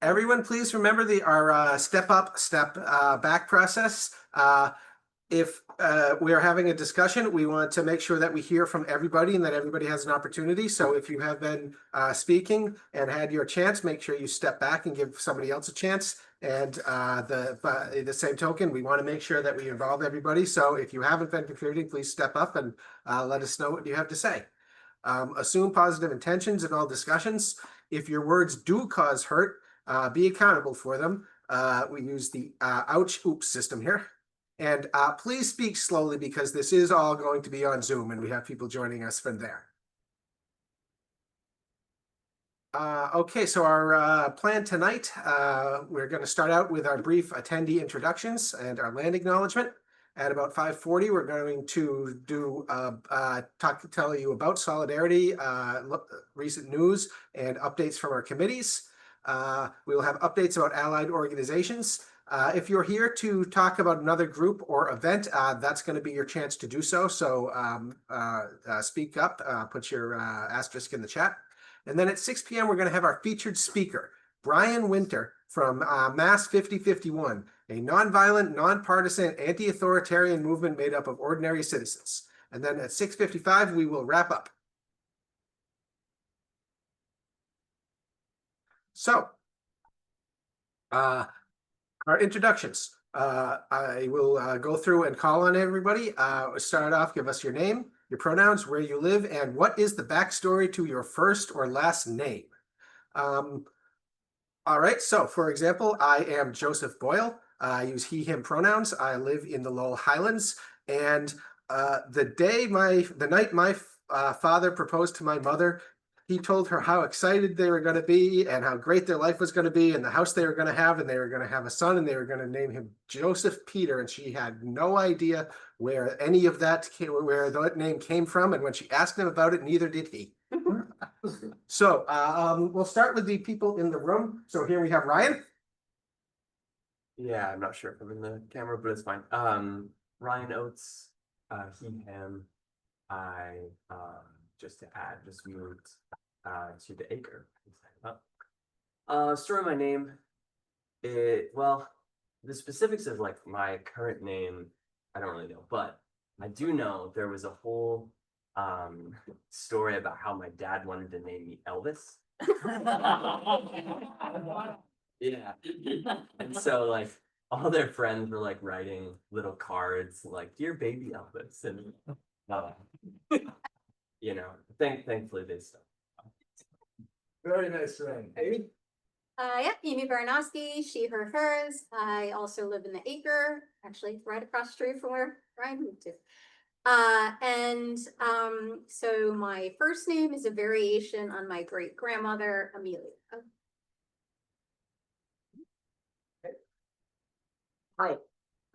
Everyone, please remember our step up, step back process. If we are having a discussion, we want to make sure that we hear from everybody and that everybody has an opportunity. So if you have been speaking and had your chance, make sure you step back and give somebody else a chance. And the same token, we want to make sure that we involve everybody. So if you haven't been contributing, please step up and let us know what you have to say. Assume positive intentions in all discussions. If your words do cause hurt, be accountable for them. We use the ouch, oops system here. And please speak slowly because this is all going to be on Zoom and we have people joining us from there. Okay, so our plan tonight, we're going to start out with our brief attendee introductions and our land acknowledgement. At about 5:40, we're going to do tell you about Solidarity, recent news, and updates from our committees. We will have updates about allied organizations. If you're here to talk about another group or event, that's going to be your chance to do so. So speak up, put your asterisk in the chat. And then at 6 p.m., we're going to have our featured speaker, Bryan Winter from Mass 5051, a nonviolent, nonpartisan, anti-authoritarian movement made up of ordinary citizens. And then at 6:55, we will wrap up. So, our introductions. I will go through and call on everybody. Start off, give us your name, your pronouns, where you live, and what is the backstory to your first or last name. All right, so for example, I am Joseph Boyle. I use he, him pronouns. I live in the Lowell Highlands, and the night my father proposed to my mother, he told her how excited they were going to be and how great their life was going to be and the house they were going to have, and they were going to have a son and they were going to name him Joseph Peter. And she had no idea where any of that where that name came from. And when she asked him about it, neither did he. So we'll start with the people in the room. So here we have Ryan. Yeah, I'm not sure if I'm in the camera, but it's fine. Ryan Oates, he, him. I just to add, just moved to the acre. Story of my name. Well, the specifics of like my current name, I don't really know, but I do know there was a whole story about how my dad wanted to name me Elvis. Yeah. And so like all their friends were like writing little cards like dear baby Elvis, and you know, thankfully they stopped. Very nice name. Amy? Yeah, Amy Baranowski, she, her, hers. I also live in the acre, actually right across the street from where Ryan moved to. So my first name is a variation on my great grandmother, Amelia. Hi,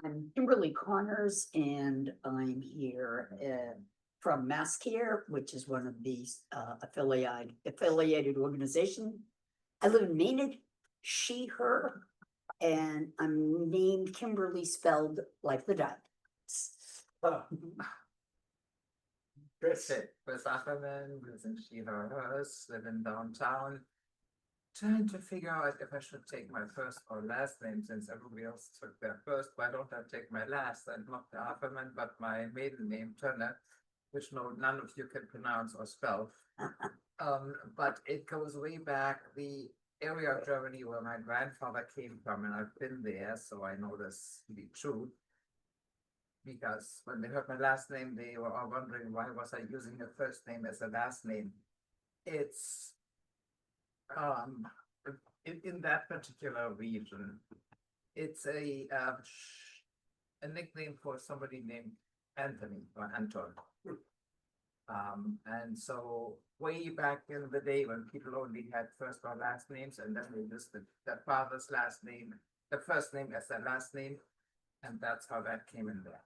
I'm Kimberly Connors, and I'm here from MassCare, which is one of these affiliated organizations. I live in Maynard, she, her, and I'm named Kimberly, spelled like the dot. Oh. Chris. Chris Ackerman, lives in she, her, hers, live in downtown. Trying to figure out if I should take my first or last name, since everybody else took their first. Why don't I take my last? And not the Ackerman, but my maiden name, Turner, which none of you can pronounce or spell. But it goes way back. The area of Germany where my grandfather came from, and I've been there, so I know this to be true. Because when they heard my last name, they were all wondering why was I using the first name as a last name. It's in that particular region, it's a nickname for somebody named Anthony or Anton. And so way back in the day when people only had first or last names, and then they listed their father's last name, the first name as their last name, and that's how that came in there.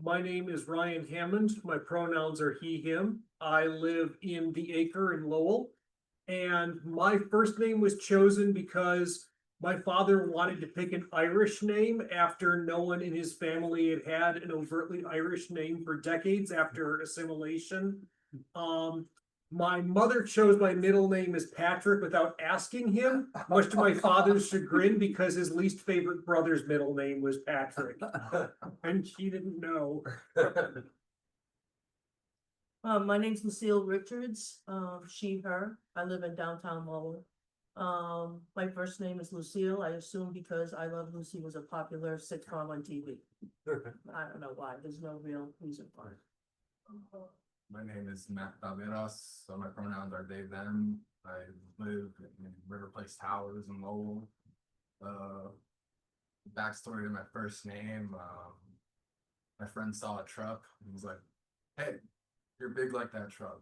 My name is Ryan Hammond. My pronouns are he, him. I live in the acre in Lowell, and my first name was chosen because my father wanted to pick an Irish name after no one in his family had an overtly Irish name for decades after assimilation. My mother chose my middle name as Patrick without asking him, much to my father's chagrin, because his least favorite brother's middle name was Patrick. And she didn't know. My name's Lucille Richards, she, her. I live in downtown Lowell. My first name is Lucille, I assume because I Love Lucy was a popular sitcom on TV. I don't know why, there's no real reason for it. My name is Matt Taveras, so my pronouns are they, them. I live in River Place Towers in Lowell. Backstory to my first name, my friend saw a truck and was like, "Hey, you're big like that truck."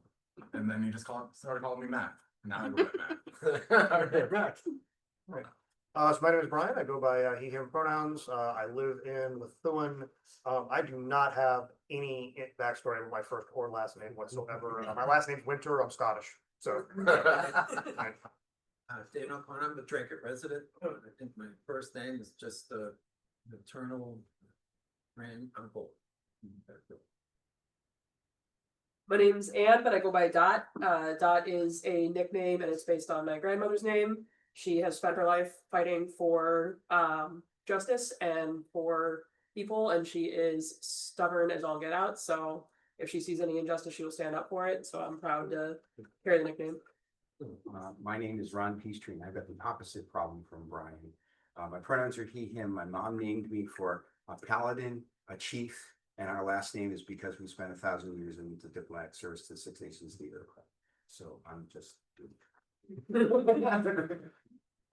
And then he just started calling me Matt. Now I go by Matt. Matt. Right. So my name is Brian. I go by he, him pronouns. I live in Methuen. I do not have any backstory with my first or last name whatsoever. My last name's Winter. I'm Scottish. So Dave O'Connor, I'm a Dracut resident. I think my first name is just a maternal grand uncle. My name's Anne, but I go by Dot. Dot is a nickname and it's based on my grandmother's name. She has spent her life fighting for justice and for people, and she is stubborn as all get out. So if she sees any injustice, she will stand up for it. So I'm proud to carry the nickname. My name is Ron Peastree, and I've got the opposite problem from Brian. My pronouns are he, him. My mom named me for a paladin, a chief, and our last name is because we spent 1,000 years in the diplomatic service to the Six Nations Theater. So I'm just.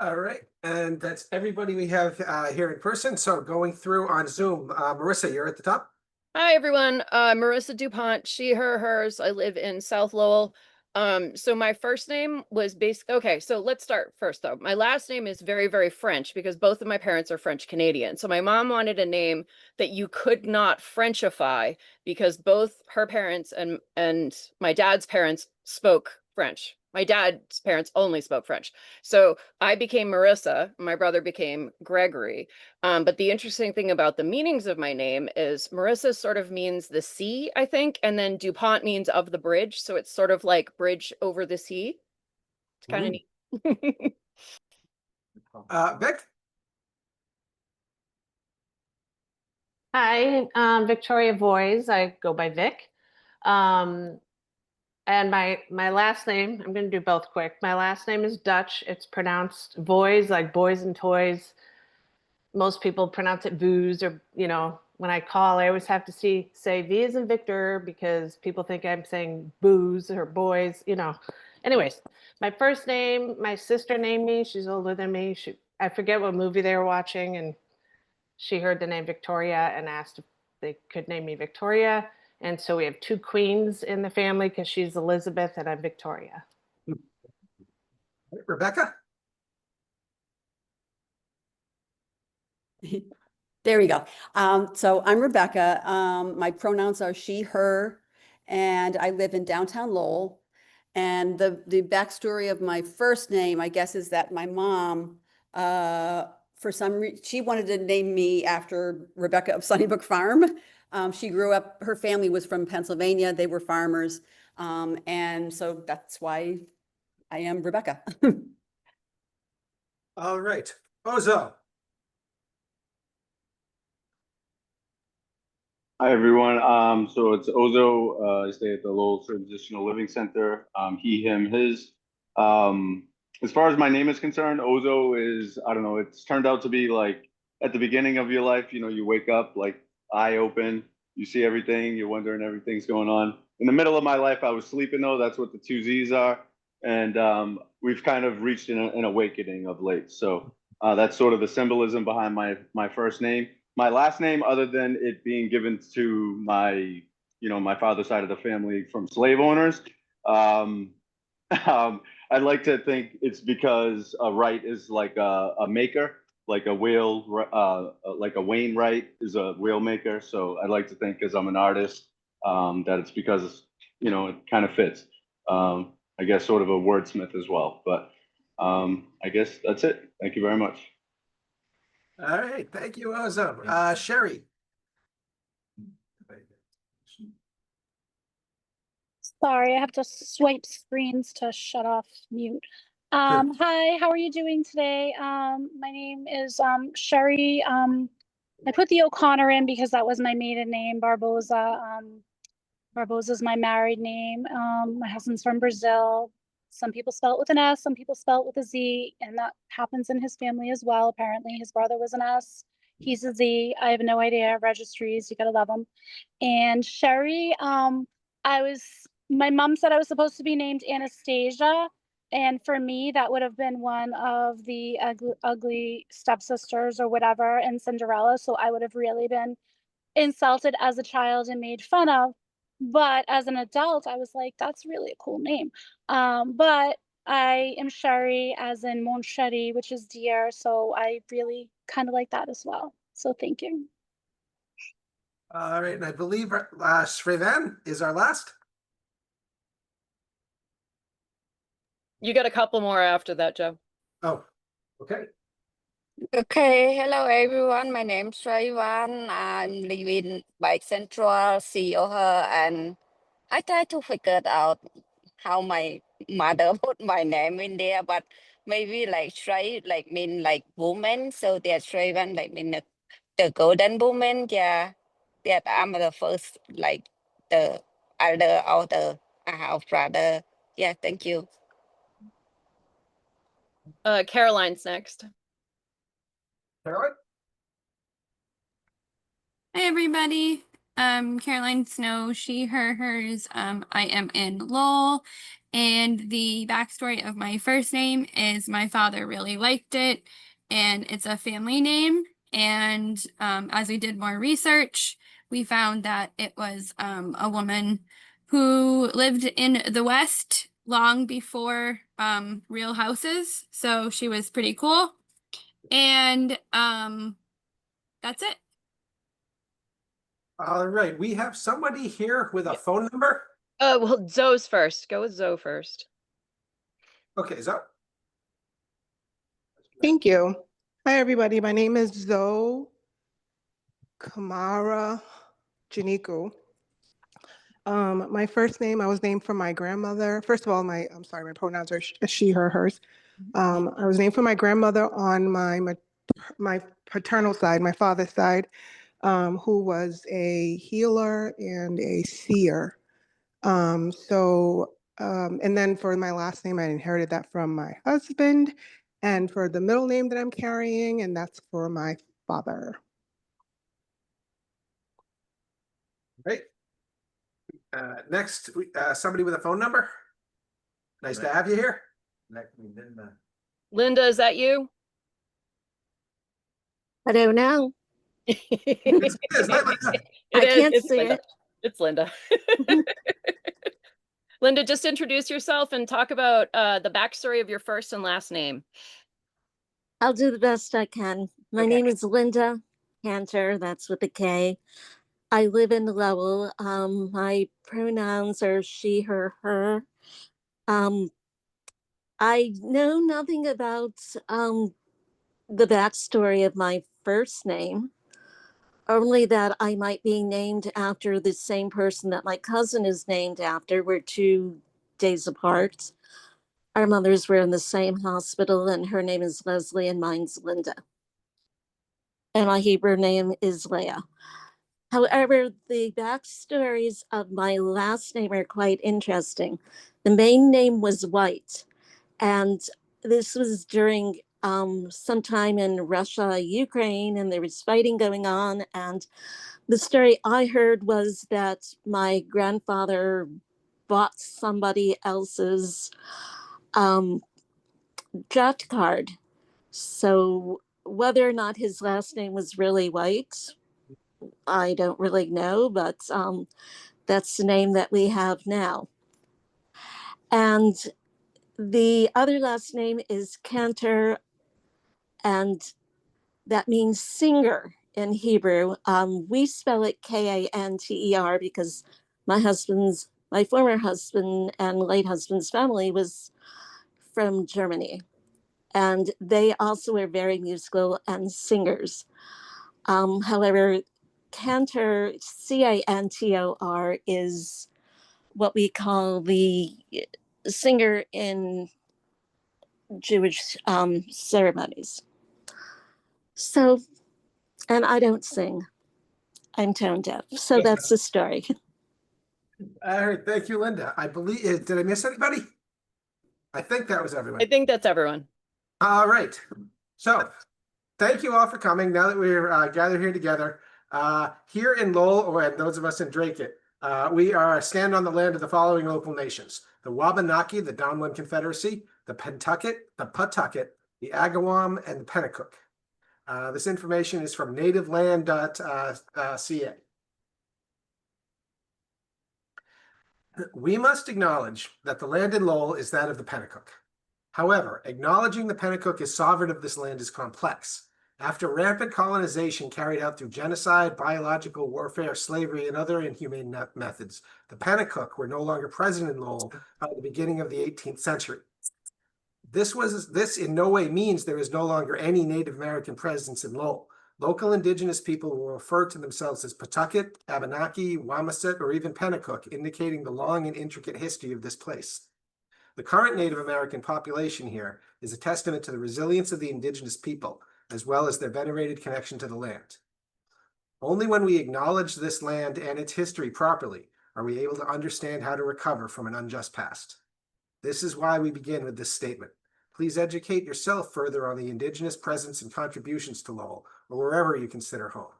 All right, and that's everybody we have here in person. So going through on Zoom, Marissa, you're at the top. Hi, everyone. Marissa DuPont, she, her, hers. I live in South Lowell. So my first name was okay, so let's start first though. My last name is very, very French because both of my parents are French Canadian. So my mom wanted a name that you could not Frenchify because both her parents and my dad's parents spoke French. My dad's parents only spoke French. So I became Marissa, my brother became Gregory. But the interesting thing about the meanings of my name is Marissa sort of means the sea, I think, and then DuPont means of the bridge. So it's sort of like bridge over the sea. It's kind of neat. Vic? Hi, Victoria Voice. I go by Vic. And my last name, I'm going to do both quick. My last name is Dutch. It's pronounced Voice, like boys and toys. Most people pronounce it Voos, or, you know, when I call, I always have to say V as in Victor because people think I'm saying booze or boys, you know. Anyways, my first name, my sister named me. She's older than me. I forget what movie they were watching, and she heard the name Victoria and asked if they could name me Victoria. And so we have two queens in the family because she's Elizabeth and I'm Victoria. Rebecca? There we go. So I'm Rebecca. My pronouns are she, her, and I live in downtown Lowell. And the backstory of my first name, I guess, is that my mom, for some reason, she wanted to name me after Rebecca of Sunnybrook Farm. She grew up, her family was from Pennsylvania. They were farmers. And so that's why I am Rebecca. All right. Ozo. Hi, everyone. So it's Ozo. I stay at the Lowell Transitional Living Center. He, him, his. As far as my name is concerned, Ozo is, I don't know, it's turned out to be like at the beginning of your life, you know, you wake up like eye open, you see everything, you're wondering everything's going on. In the middle of my life, I was sleeping though. That's what the two Z's are. And we've kind of reached an awakening of late. So that's sort of the symbolism behind my first name. My last name, other than it being given to my, my father's side of the family from slave owners, I'd like to think it's because a Wright is like a maker, like a whale, like a Wainwright is a whale maker. So I'd like to think, because I'm an artist, that it's because, it kind of fits. I guess sort of a wordsmith as well. But I guess that's it. Thank you very much. All right. Thank you, Ozo. Sherry. Sorry, I have to swipe screens to shut off mute. Hi, how are you doing today? My name is Sherry. I put the O'Connor in because that was my maiden name. Barboza. Barboza is my married name. My husband's from Brazil. Some people spell it with an S, some people spell it with a Z, and that happens in his family as well. Apparently, his brother was an S. He's a Z. I have no idea. Registries, you gotta love them. And Sherry, my mom said I was supposed to be named Anastasia. And for me, that would have been one of the ugly stepsisters or whatever in Cinderella. So I would have really been insulted as a child and made fun of. But as an adult, I was like, that's really a cool name. But I am Sherry, as in Mon Chéri, which is dear. So I really kind of like that as well. So thank you. All right, and I believe Srivan is our last. You got a couple more after that, Joe. Oh, okay. Okay, hello everyone. My name's Rayvan. I'm living by Central, CEO her, and I try to figure out how my mother put my name in there, but maybe like Sray like mean like woman, so there's Rayvan like mean the golden woman. Yeah, that I'm the first like the elder or the half brother. Yeah, thank you. Caroline's next. Caroline? Hi everybody. Caroline Snow, she, her, hers. I am in Lowell, and the backstory of my first name is my father really liked it, and it's a family name. And as we did more research, we found that it was a woman who lived in the West long before real houses. So she was pretty cool. And that's it. All right, we have somebody here with a phone number. Well, Zoe's first. Go with Zoe first. Okay, Zoe. Thank you. Hi, everybody. My name is Zoe Kamara Janiku. My first name, I was named for my grandmother. First of all, my pronouns are she, her, hers. I was named for my grandmother on my paternal side, my father's side, who was a healer and a seer. And then for my last name, I inherited that from my husband. And for the middle name that I'm carrying, and that's for my father. Great. Next, somebody with a phone number. Nice to have you here. Linda. Linda, is that you? I don't know. It is. I can't It's see Linda. it. It's Linda. Linda, just introduce yourself and talk about the backstory of your first and last name. I'll do the best I can. My name is Linda Cantor. That's with a K. I live in Lowell. My pronouns are she, her, her. I know nothing about the backstory of my first name, only that I might be named after the same person that my cousin is named after. We're 2 days apart. Our mothers were in the same hospital, and her name is Leslie and mine's Linda. And my Hebrew name is Leah. However, the backstories of my last name are quite interesting. The main name was White, and this was during some time in Russia, Ukraine, and there was fighting going on. And the story I heard was that my grandfather bought somebody else's draft card. So whether or not his last name was really White, I don't really know, but that's the name that we have now. And the other last name is Cantor, and that means singer in Hebrew. We spell it Kanter because my former husband and late husband's family was from Germany. And they also were very musical and singers. However, Cantor, Cantor, is what we call the singer in Jewish ceremonies. So, and I don't sing. I'm tone deaf. So that's the story. All right, thank you, Linda. I believe, did I miss anybody? I think that was everyone. I think that's everyone. All right. So thank you all for coming. Now that we're gathered here together, here in Lowell, and those of us in Dracut, we are stand on the land of the following local nations: the Wabanaki, the Downland Confederacy, the Pentucket, the Pawtucket, the Agawam, and the Pennacook. This information is from nativeland.ca. We must acknowledge that the land in Lowell is that of the Pennacook. However, acknowledging the Pennacook as sovereign of this land is complex. After rampant colonization carried out through genocide, biological warfare, slavery, and other inhumane methods, the Pennacook were no longer present in Lowell by the beginning of the 18th century. This in no way means there is no longer any Native American presence in Lowell. Local indigenous people will refer to themselves as Pawtucket, Abenaki, Wamasitt, or even Pennacook, indicating the long and intricate history of this place. The current Native American population here is a testament to the resilience of the indigenous people, as well as their venerated connection to the land. Only when we acknowledge this land and its history properly are we able to understand how to recover from an unjust past. This is why we begin with this statement. Please educate yourself further on the indigenous presence and contributions to Lowell, or wherever you consider home.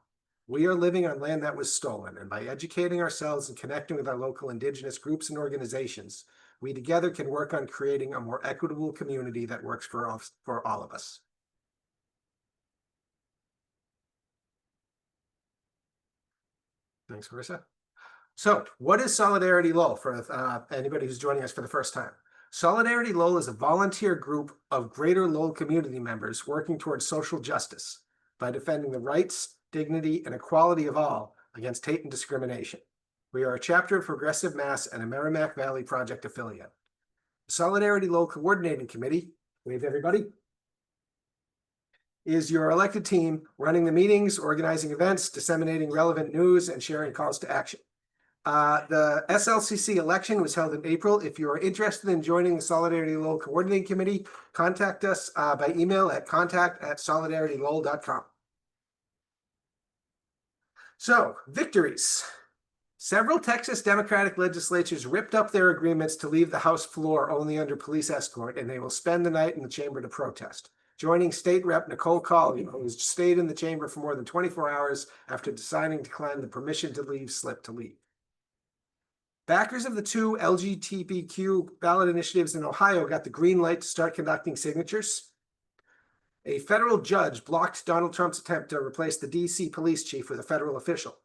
We are living on land that was stolen, and by educating ourselves and connecting with our local indigenous groups and organizations, we together can work on creating a more equitable community that works for all of us. Thanks, Marissa. So, what is Solidarity Lowell for anybody who's joining us for the first time? Solidarity Lowell is a volunteer group of greater Lowell community members working towards social justice by defending the rights, dignity, and equality of all against hate and discrimination. We are a chapter of Progressive Mass and a Merrimack Valley Project affiliate. The Solidarity Lowell Coordinating Committee, wave everybody, is your elected team running the meetings, organizing events, disseminating relevant news, and sharing calls to action. The SLCC election was held in April. If you are interested in joining the Solidarity Lowell Coordinating Committee, contact us by email at contact@solidaritylowell.com. So, victories. Several Texas Democratic legislatures ripped up their agreements to leave the House floor only under police escort, and they will spend the night in the chamber to protest. Joining State Rep Nicole Colley, who has stayed in the chamber for more than 24 hours after deciding to decline the permission to leave slip to leave. Backers of the two LGBTQ ballot initiatives in Ohio got the green light to start conducting signatures. A federal judge blocked Donald Trump's attempt to replace the DC police chief with a federal official.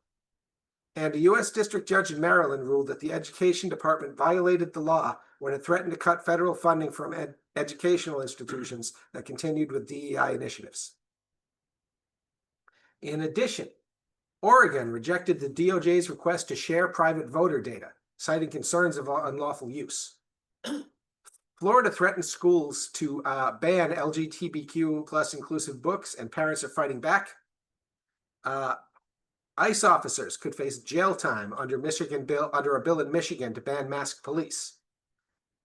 And a U.S. district judge in Maryland ruled that the education department violated the law when it threatened to cut federal funding from educational institutions that continued with DEI initiatives. In addition, Oregon rejected the DOJ's request to share private voter data, citing concerns of unlawful use. Florida threatened schools to ban LGBTQ plus inclusive books, and parents are fighting back. ICE officers could face jail time under a bill in Michigan to ban masked police.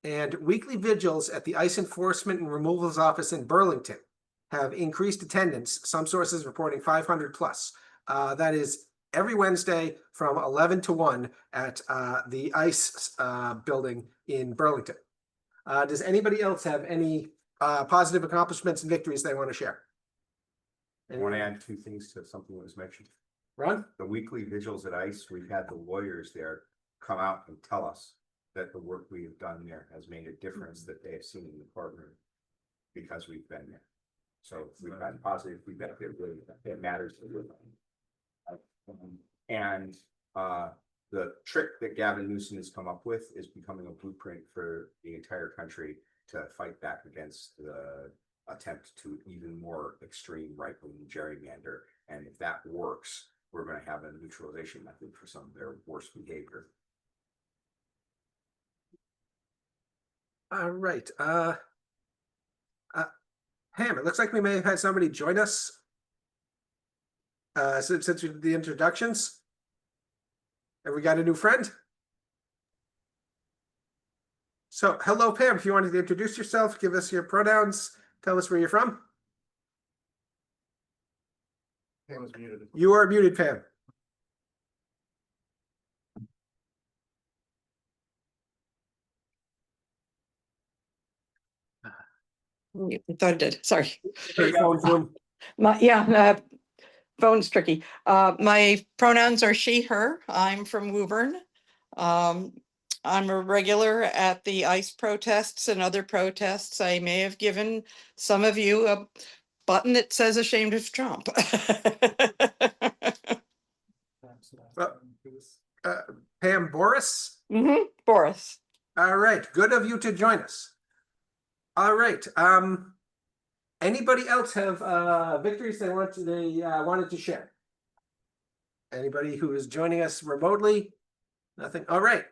And weekly vigils at the ICE Enforcement and Removals Office in Burlington have increased attendance, some sources reporting 500 plus. That is every Wednesday from 11 to 1 at the ICE building in Burlington. Does anybody else have any positive accomplishments and victories they want to share? I want to add two things to something that was mentioned. Ron? The weekly vigils at ICE, we've had the lawyers there come out and tell us that the work we have done there has made a difference that they have seen in the courtroom because we've been there. So we've had positive feedback. It matters. And the trick that Gavin Newsom has come up with is becoming a blueprint for the entire country to fight back against the attempt to even more extreme right-wing gerrymander. And if that works, we're going to have a neutralization method for some of their worst behavior. All right. Pam, it looks like we may have had somebody join us since we did the introductions. Have we got a new friend? So, hello, Pam. If you wanted to introduce yourself, give us your pronouns, tell us where you're from. Pam is muted. You are muted, Pam. I thought it did. Sorry. Hey, phone Zoom. Phone's tricky. My pronouns are she, her. I'm from Woburn. I'm a regular at the ICE protests and other protests. I may have given some of you a button that says ashamed of Trump. Pam Boris. Boris. All right, good of you to join us. All right. Anybody else have victories they wanted to share? Anybody who is joining us remotely? Nothing. All right.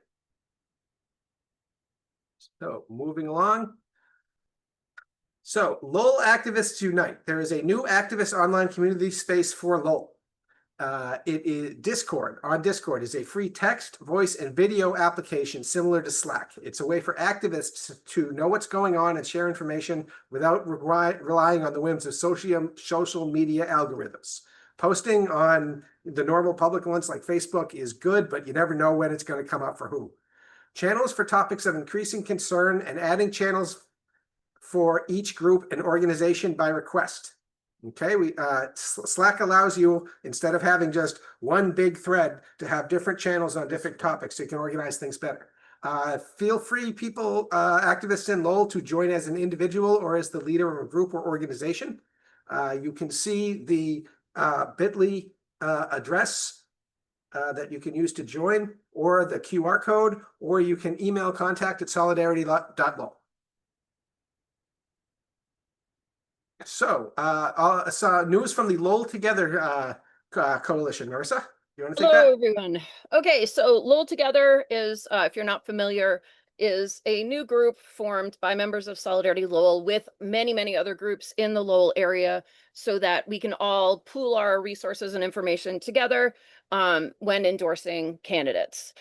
So moving along. So Lowell Activists Unite. There is a new activist online community space for Lowell. It is Discord. On Discord is a free text, voice, and video application similar to Slack. It's a way for activists to know what's going on and share information without relying on the whims of social media algorithms. Posting on the normal public ones like Facebook is good, but you never know when it's going to come up for who. Channels for topics of increasing concern and adding channels for each group and organization by request. Okay, Slack allows you, instead of having just one big thread, to have different channels on different topics so you can organize things better. Feel free, people, activists in Lowell, to join as an individual or as the leader of a group or organization. You can see the bit.ly address that you can use to join, or the QR code, or you can email contact@solidarity.lowell. So, news from the Lowell Together coalition. Marissa, you want to take that? Hello, everyone. Okay, so Lowell Together is, if you're not familiar, is a new group formed by members of Solidarity Lowell with many, many other groups in the Lowell area so that we can all pool our resources and information together when endorsing candidates.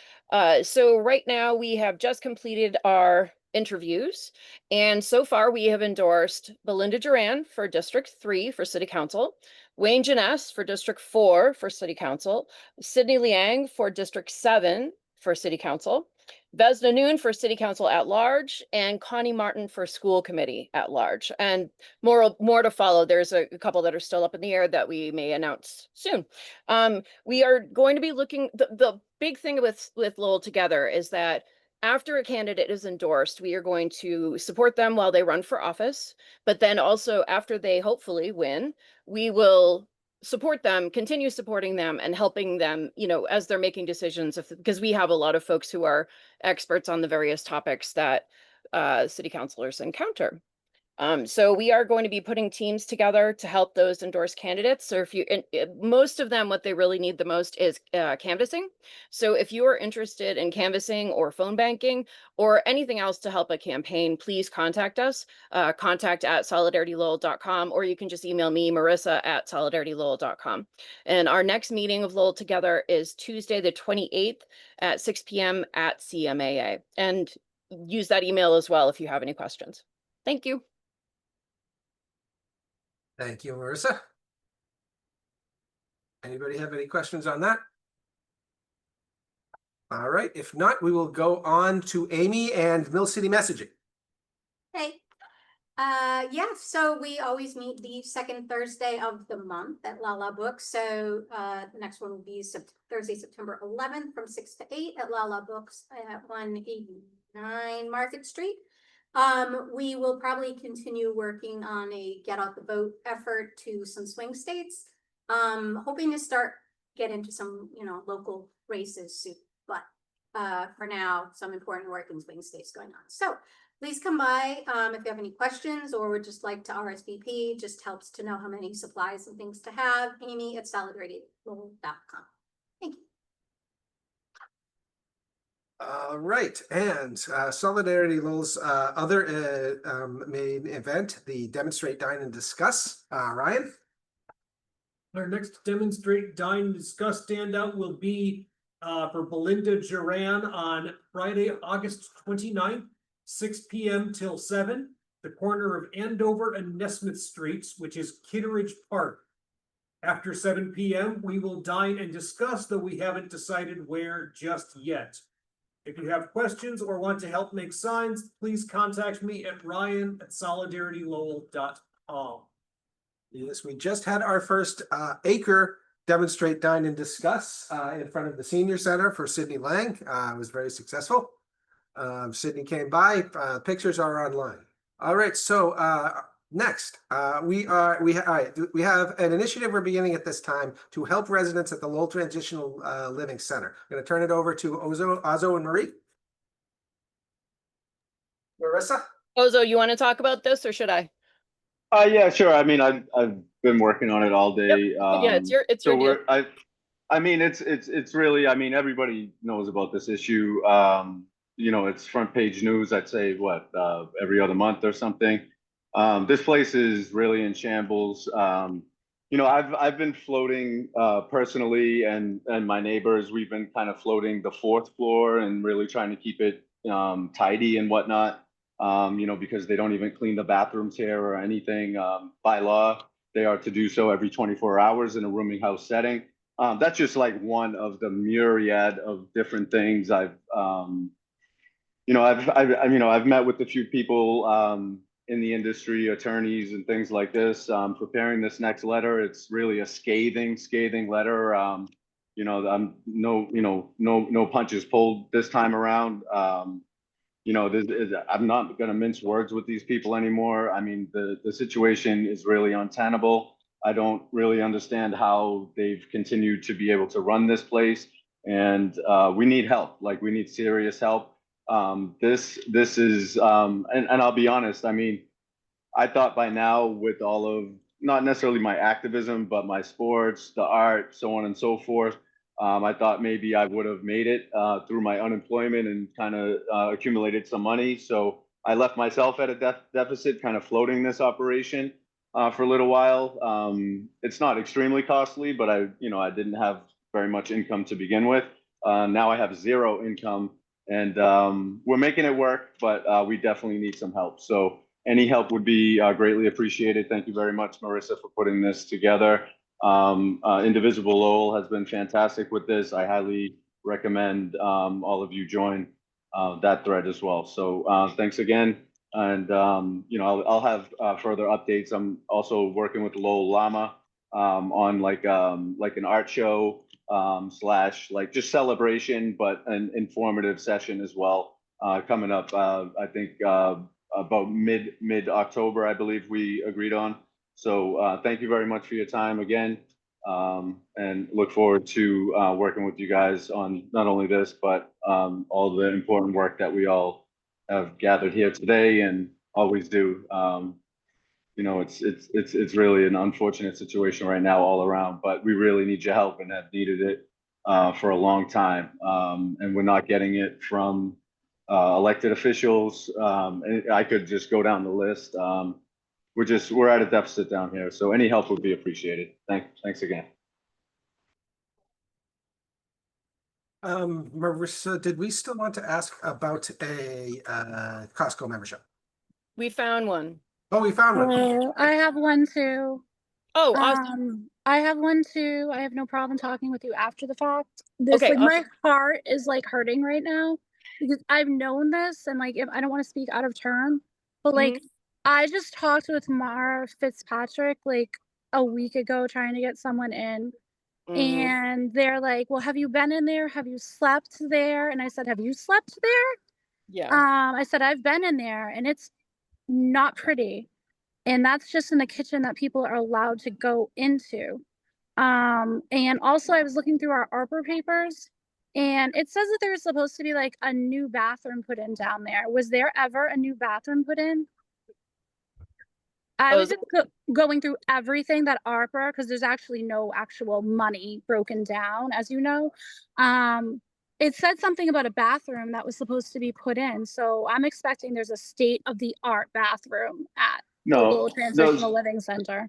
So right now we have just completed our interviews, and so far we have endorsed Belinda Duran for District 3 for City Council, Wayne Janess for District 4 for City Council, Sydney Liang for District 7 for City Council, Vesna Noon for City Council at Large, and Connie Martin for School Committee at Large. And more to follow. There's a couple that are still up in the air that we may announce soon. We are going to be looking, the big thing with Lowell Together is that after a candidate is endorsed, we are going to support them while they run for office, but then also after they hopefully win, we will support them, continue supporting them and helping them, as they're making decisions, because we have a lot of folks who are experts on the various topics that city councilors encounter. So we are going to be putting teams together to help those endorsed candidates. So most of them, what they really need the most is canvassing. So if you are interested in canvassing or phone banking or anything else to help a campaign, please contact us, contact@solidaritylowell.com, or you can just email me, marissa@solidaritylowell.com. And our next meeting of Lowell Together is Tuesday, the 28th at 6 p.m. at CMAA. And use that email as well if you have any questions. Thank you. Thank you, Marissa. Anybody have any questions on that? All right, if not, we will go on to Amy and Mill City Messaging. Hey, yeah, so we always meet the second Thursday of the month at Lala Books. So the next one will be Thursday, September 11th from 6 to 8 at Lala Books at 189 Market Street. We will probably continue working on a get out the vote effort to some swing states. Hoping to get into some, local races soon, but for now, some important work in swing states going on. So please come by if you have any questions or would just like to RSVP. Just helps to know how many supplies and things to have. Amy at solidaritylowell.com. Thank you. All right, and Solidarity Lowell's other main event, the Demonstrate, Dine, and Discuss. Ryan? Our next Demonstrate, Dine, and Discuss standout will be for Belinda Duran on Friday, August 29th, 6 p.m. till 7, the corner of Andover and Nesmith Streets, which is Kitteridge Park. After 7 p.m., we will dine and discuss, though we haven't decided where just yet. If you have questions or want to help make signs, please contact me at ryan@solidaritylowell.com. Yes, we just had our first acre demonstrate, dine, and discuss in front of the senior center for Sydney Lang. It was very successful. Sydney came by. Pictures are online. All right, so next we have an initiative we're beginning at this time to help residents at the Lowell Transitional Living Center. I'm going to turn it over to Ozo and Marie. Marissa? Ozo, you want to talk about this or should I? Yeah, sure. I mean, I've been working on it all day. Yeah, it's your So deal. I mean, it's really, I mean, everybody knows about this issue. You know, it's front page news, I'd say, what, every other month or something. This place is really in shambles. You know, I've been floating personally, and my neighbors, we've been kind of floating the 4th floor and really trying to keep it tidy and whatnot. You know, because they don't even clean the bathrooms here or anything. By law, they are to do so every 24 hours in a rooming house setting. That's just like one of the myriad of different things I've met with a few people in the industry, attorneys and things like this. Preparing this next letter, it's really a scathing letter. You know, no punches pulled this time around. You know, I'm not going to mince words with these people anymore. I mean, the situation is really untenable. I don't really understand how they've continued to be able to run this place, and we need help. Like, we need serious help. This is, and I'll be honest. I mean, I thought by now, with all of not necessarily my activism, but my sports, the art, so on and so forth, I thought maybe I would have made it through my unemployment and kind of accumulated some money. So I left myself at a deficit, kind of floating this operation for a little while. It's not extremely costly, but I didn't have very much income to begin with. Now I have zero income, and we're making it work, but we definitely need some help. So any help would be greatly appreciated. Thank you very much, Marissa, for putting this together. Indivisible Lowell has been fantastic with this. I highly recommend all of you join that thread as well. So thanks again. And you know, I'll have further updates. I'm also working with Lowell Llama on like an art show slash like just celebration, but an informative session as well coming up. I think about mid October, I believe we agreed on. So thank you very much for your time again, and look forward to working with you guys on not only this, but all the important work that we all have gathered here today and always do. You know, it's really an unfortunate situation right now all around, but we really need your help and have needed it for a long time, and we're not getting it from elected officials. And I could just go down the list. We're at a deficit down here, so any help would be appreciated. Thanks again. Marissa, did we still want to ask about a Costco membership? We found one. Oh, we found one. Oh, I have one too. Oh, awesome. I have one too. I have no problem talking with you after the fact. This, Okay, like, my awesome. heart is like hurting right now because I've known this, and like, if I don't want to speak out of turn, but like, I just talked with Mara Fitzpatrick like a week ago trying to get someone in. And they're like, well, have you been in there? Have you slept there? And I said, have you slept there? Yeah. I said, I've been in there and it's not pretty. And that's just in the kitchen that people are allowed to go into. And also I was looking through our ARPA papers, and it says that there's supposed to be like a new bathroom put in down there. Was there ever a new bathroom put in? I was just going through everything that ARPA, because there's actually no actual money broken down, as you know. It said something about a bathroom that was supposed to be put in. So I'm expecting there's a state-of-the-art bathroom at the Lowell Transitional Living Center.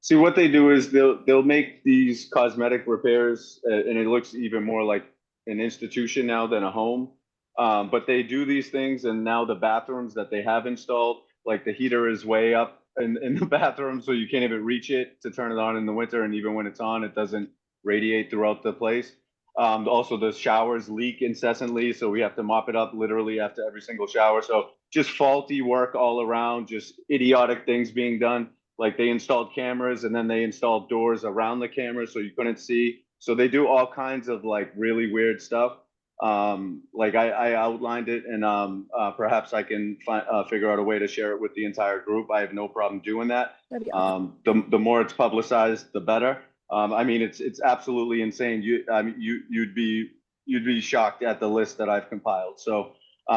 See, what they do is they'll make these cosmetic repairs, and it looks even more like an institution now than a home. But they do these things, and now the bathrooms that they have installed, like the heater is way up in the bathroom, so you can't even reach it to turn it on in the winter, and even when it's on, it doesn't radiate throughout the place. Also, the showers leak incessantly, so we have to mop it up literally after every single shower. So just faulty work all around, just idiotic things being done. Like they installed cameras and then they installed doors around the cameras so you couldn't see. So they do all kinds of like really weird stuff. Like I outlined it, and perhaps I can figure out a way to share it with the entire group. I have no problem doing that. That'd be awesome. The more it's publicized, the better. I mean, it's absolutely insane. You'd be shocked at the list that I've compiled. So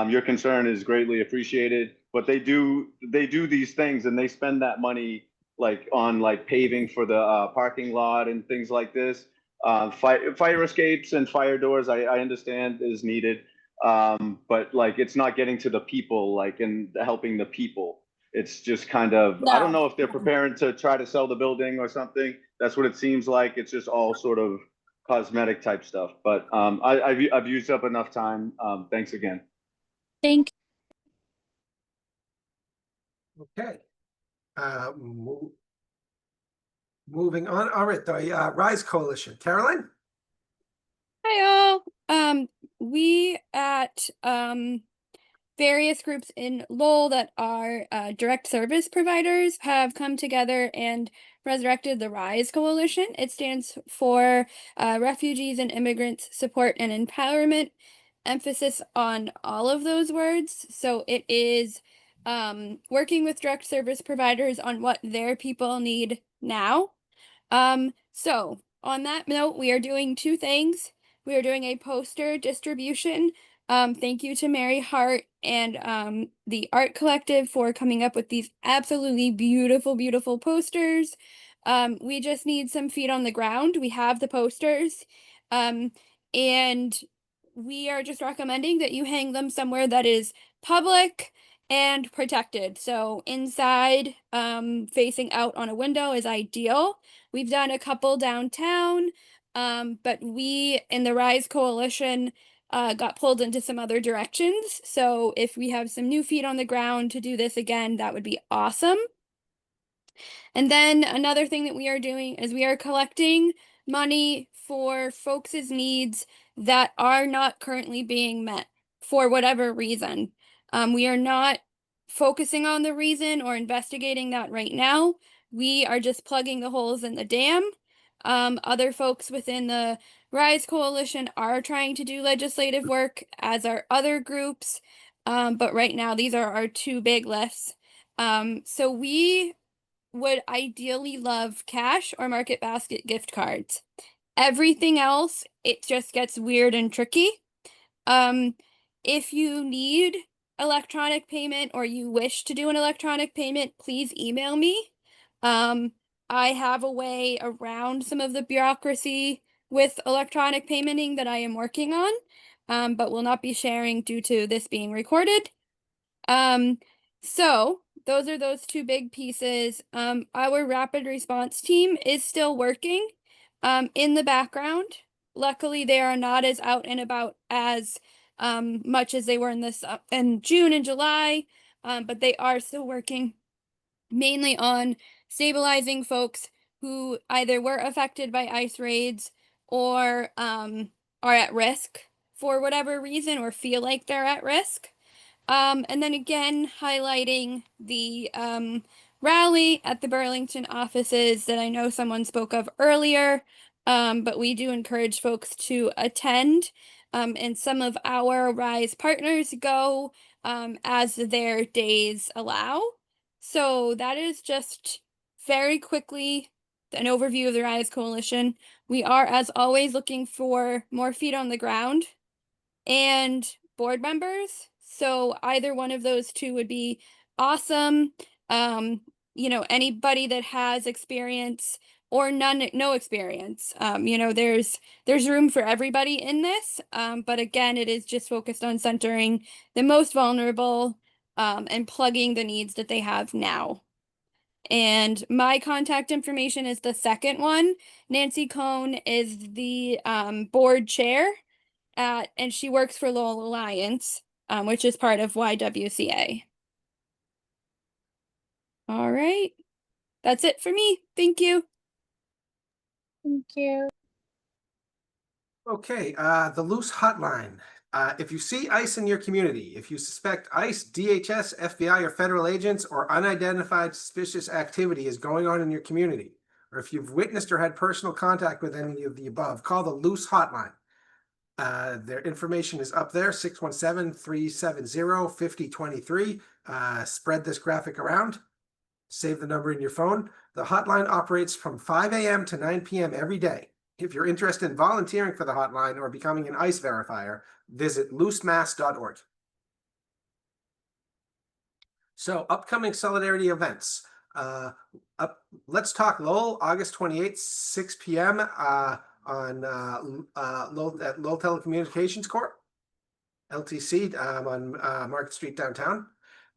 your concern is greatly appreciated. But they do these things, and they spend that money like on like paving for the parking lot and things like this. Fire escapes and fire doors, I understand is needed, but like it's not getting to the people, like and helping the people. It's just kind of, I don't No. know if they're preparing to try to sell the building or something. That's what it seems like. It's just all sort of cosmetic type stuff. But I've used up enough time. Thanks again. Thank Okay. Moving on. All right, the Rise Coalition. Caroline? Hi all. We at various groups in Lowell that are direct service providers have come together and resurrected the Rise Coalition. It stands for Refugees and Immigrants Support and Empowerment, emphasis on all of those words. So it is working with direct service providers on what their people need now. So on that note, we are doing two things. We are doing a poster distribution. Thank you to Mary Hart and the Art Collective for coming up with these absolutely beautiful, beautiful posters. We just need some feet on the ground. We have the posters. And we are just recommending that you hang them somewhere that is public and protected. So inside, facing out on a window is ideal. We've done a couple downtown, but we in the Rise Coalition got pulled into some other directions. So if we have some new feet on the ground to do this again, that would be awesome. And then another thing that we are doing is we are collecting money for folks' needs that are not currently being met for whatever reason. We are not focusing on the reason or investigating that right now. We are just plugging the holes in the dam. Other folks within the Rise Coalition are trying to do legislative work, as are other groups. But right now, these are our two big lists. So we would ideally love cash or market basket gift cards. Everything else, it just gets weird and tricky. If you need electronic payment or you wish to do an electronic payment, please email me. I have a way around some of the bureaucracy with electronic paymenting that I am working on, but will not be sharing due to this being recorded. So those are those two big pieces. Our rapid response team is still working in the background. Luckily, they are not as out and about as much as they were in June and July, but they are still working mainly on stabilizing folks who either were affected by ICE raids or are at risk for whatever reason or feel like they're at risk. And then again, highlighting the rally at the Burlington offices that I know someone spoke of earlier, but we do encourage folks to attend, and some of our Rise partners go as their days allow. So that is just very quickly an overview of the Rise Coalition. We are, as always, looking for more feet on the ground and board members. So either one of those two would be awesome. Anybody that has experience or no experience. There's room for everybody in this. But again, it is just focused on centering the most vulnerable and plugging the needs that they have now. And my contact information is the second one. Nancy Cohn is the board chair. and she works for Lowell Alliance, which is part of YWCA. All right. That's it for me. Thank you. Thank you. Okay, the loose hotline. If you see ICE in your community, if you suspect ICE, DHS, FBI, or federal agents or unidentified suspicious activity is going on in your community, or if you've witnessed or had personal contact with any of the above, call the loose hotline. Their information is up there, 617-370-5023. Spread this graphic around. Save the number in your phone. The hotline operates from 5 a.m. to 9 p.m. every day. If you're interested in volunteering for the hotline or becoming an ICE verifier, visit loosemass.org. So, upcoming Solidarity events. Let's Talk Lowell, August 28th, 6 p.m. On Lowell Telecommunications Corp, LTC, on Market Street downtown.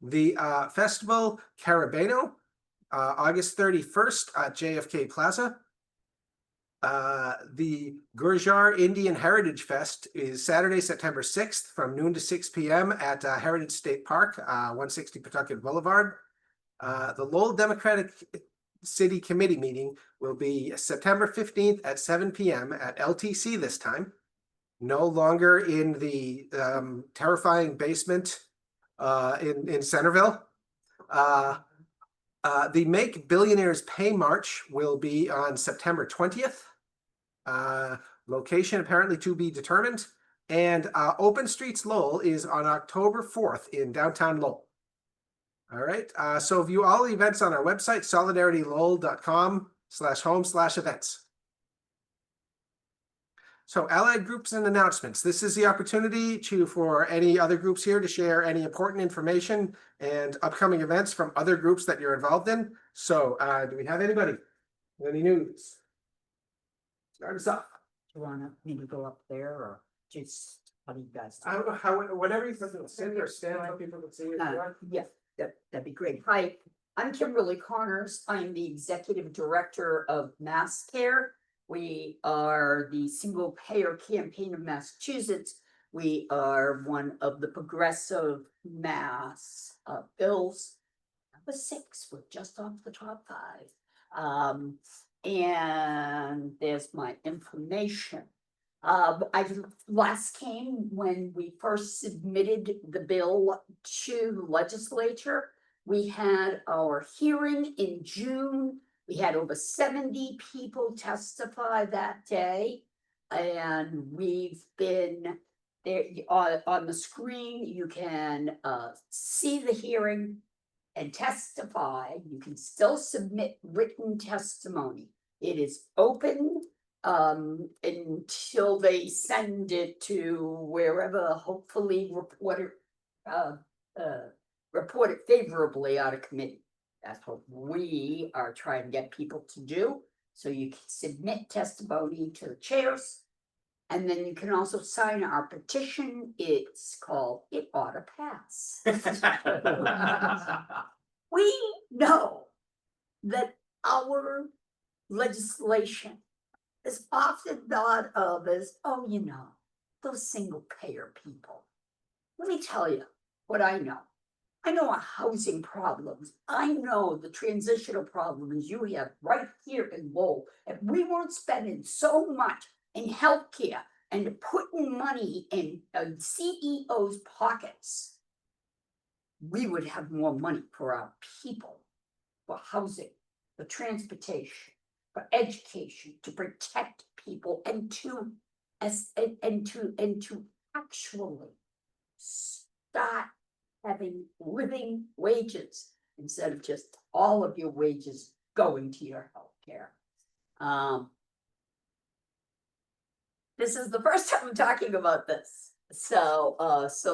The festival Carabeno, August 31st at JFK Plaza. The Gurjar Indian Heritage Fest is Saturday, September 6th from noon to 6 p.m. at Heritage State Park, 160 Pawtucket Boulevard. The Lowell Democratic City Committee meeting will be September 15th at 7 p.m. at LTC this time. No longer in the terrifying basement in Centerville. The Make Billionaires Pay March will be on September 20th. Location apparently to be determined. And Open Streets Lowell is on October 4th in downtown Lowell. All right, so view all the events on our website, solidaritylowell.com/home/events. So allied groups and announcements. This is the opportunity for any other groups here to share any important information and upcoming events from other groups that you're involved in. So do we have anybody? Any news? Start us off. Do you want me to go up there or just, how do you guys? Whatever you think, sit or stand so people can see you. Yeah, that'd be great. Hi, I'm Kimberly Connors. I'm the Executive Director of Mass Care. We are the Single Payer Campaign of Massachusetts. We are one of the progressive mass bills. Number 6, we're just off the top 5. And there's my information. I last came when we first submitted the bill to the legislature. We had our hearing in June. We had over 70 people testify that day. And we've been there on the screen. You can see the hearing and testify. You can still submit written testimony. It is open until they send it to wherever, hopefully report it favorably out of committee. That's what we are trying to get people to do. So you can submit testimony to the chairs. And then you can also sign our petition. It's called It Oughta Pass. We know that our legislation is often thought of as, oh, you know, those single payer people. Let me tell you what I know. I know our housing problems. I know the transitional problems you have right here in Lowell. If we weren't spending so much in healthcare and putting money in CEOs' pockets, we would have more money for our people, for housing, for transportation, for education, to protect people, and to actually start having living wages instead of just all of your wages going to your health care. This is the first time I'm talking about this. So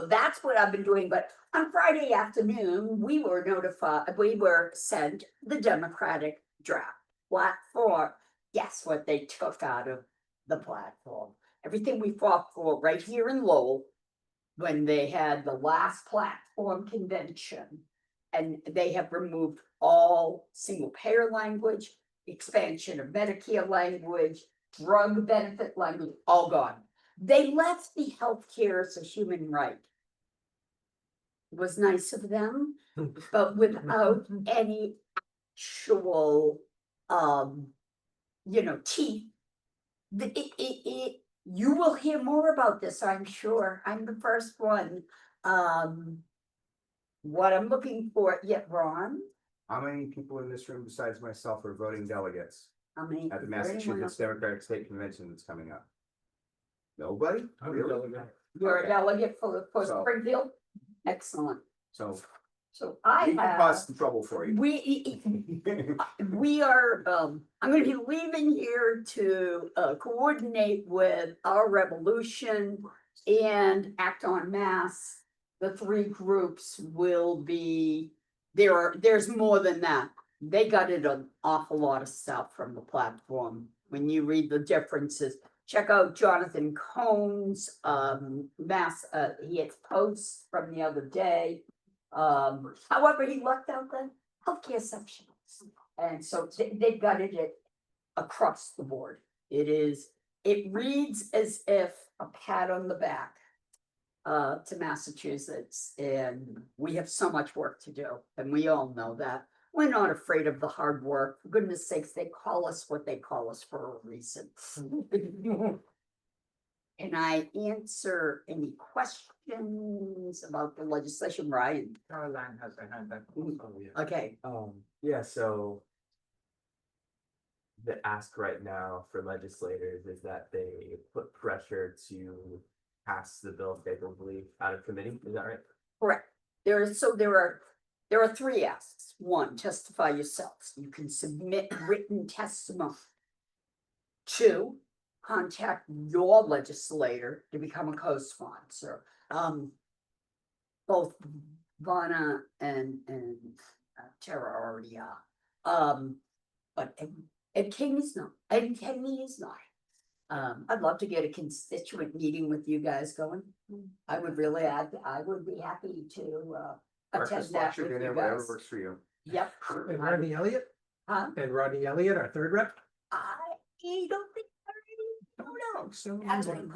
that's what I've been doing. But on Friday afternoon, we were sent the Democratic draft platform. Guess what they took out of the platform? Everything we fought for right here in Lowell when they had the last platform convention, and they have removed all single payer language, expansion of Medicare language, drug benefit language, all gone. They left the healthcare as a human right. It was nice of them, but without any actual, teeth. You will hear more about this, I'm sure. I'm the first one. What I'm looking for, Ron, How many people in this room besides myself are voting delegates how many? at the is there anyone Massachusetts else? Democratic State Convention that's coming up? Nobody? Really? You're a Okay. delegate for So- Springfield? Excellent. So So I we can have. cause some trouble for you. We are, I'm gonna be leaving here to coordinate with Our Revolution and Act on Mass. The three groups will be, there's more than that. They gutted an awful lot of stuff from the platform. When you read the differences, check out Jonathan Cohn's he had posts from the other day. However, he left out the healthcare section. And so they gutted it across the board. It reads as if a pat on the back to Massachusetts, and we have so much work to do, and we all know that. We're not afraid of the hard work. For goodness sakes, they call us what they call us for a reason. Can I answer any questions about the legislation, Brian? Caroline has her hand up. Okay. Yeah, so the ask right now for legislators is that they put pressure to pass the bill favorably out of committee, is that right? Correct. There are three asks. One, testify yourselves. You can submit written testimony. Two, contact your legislator to become a co-sponsor. Both Vana and Tara already are. But Ed King is not. Ed Kenny is not. I'd love to get a constituent meeting with you guys going. I would be happy to attend Breakfast, that lunch, or with dinner, you whatever guys. works for you. Yep. And Rodney Elliott? Huh? And Rodney Elliott, our third rep? I don't think, I don't know. I think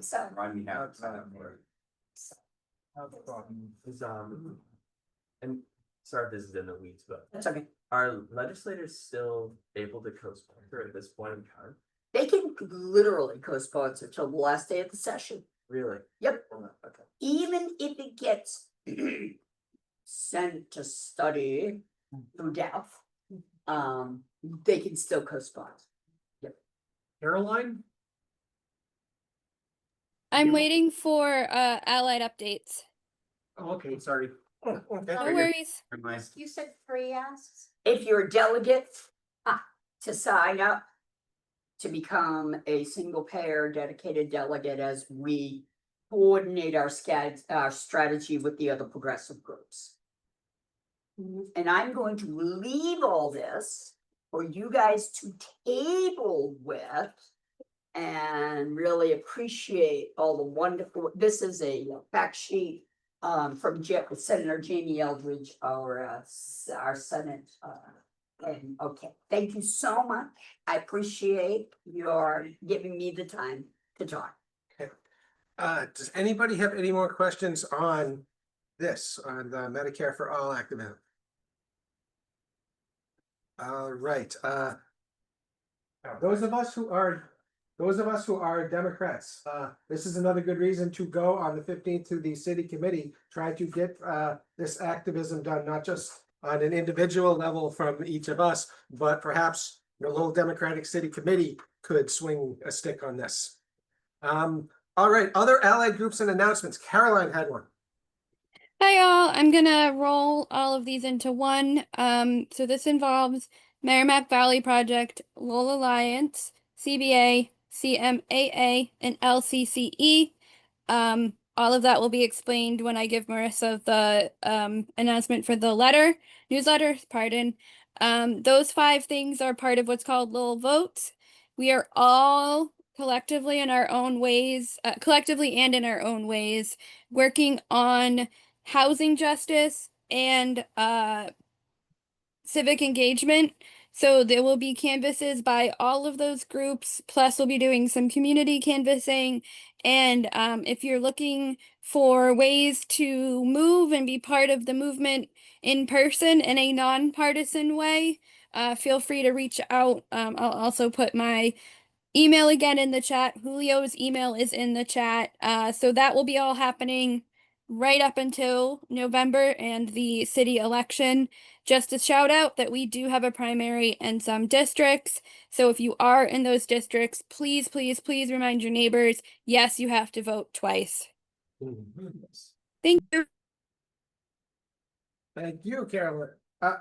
so. Rodney has that for it. Is, and sorry if this is in the weeds, but That's okay. are legislators still able to co-sponsor at this point in time? They can literally co-sponsor till the last day of the session. Really? Yep. Okay. Even if it gets sent to study through death, they can still co-sponsor. Yep. Caroline? I'm waiting for allied updates. Oh, okay, sorry. No worries. You said three asks? If you're a delegate, to sign up to become a single payer dedicated delegate as we coordinate our strategy with the other progressive groups. And I'm going to leave all this for you guys to table with and really appreciate all the wonderful, this is a fact sheet from Senator Jamie Eldridge, our Senate. And okay, thank you so much. I appreciate your giving me the time to talk. Okay. Does anybody have any more questions on this, on the Medicare for All activism? All right, those of us who are Democrats, this is another good reason to go on the 15th to the city committee, try to get this activism done, not just on an individual level from each of us, but perhaps the Lowell Democratic City Committee could swing a stick on this. All right, other allied groups and announcements. Caroline had one. Hi all, I'm gonna roll all of these into one. So this involves Merrimack Valley Project, Lowell Alliance, CBA, CMAA, and LCCE. All of that will be explained when I give Marissa the announcement for the newsletter, pardon. Those 5 things are part of what's called Lowell Votes. We are all collectively and in our own ways, working on housing justice and civic engagement. So there will be canvases by all of those groups. Plus, we'll be doing some community canvassing. And if you're looking for ways to move and be part of the movement in person in a nonpartisan way, feel free to reach out. I'll also put my email again in the chat. Julio's email is in the chat. So that will be all happening right up until November and the city election. Just a shout out that we do have a primary in some districts. So if you are in those districts, please, please, please remind your neighbors, yes, you have to vote twice. Thank you. Thank you, Carolyn. All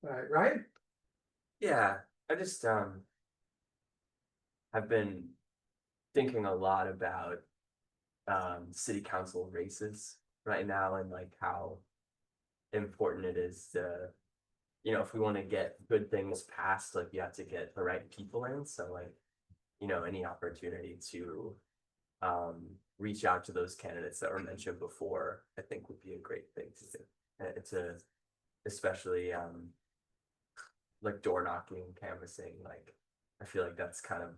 right, Ryan? Yeah, I just have been thinking a lot about city council races right now, and like how important it is to, you know, if we want to get good things passed, like you have to get the right people in. So like, you know, any opportunity to reach out to those candidates that were mentioned before, I think would be a great thing to do. It's especially like door knocking, canvassing, like I feel like that's kind of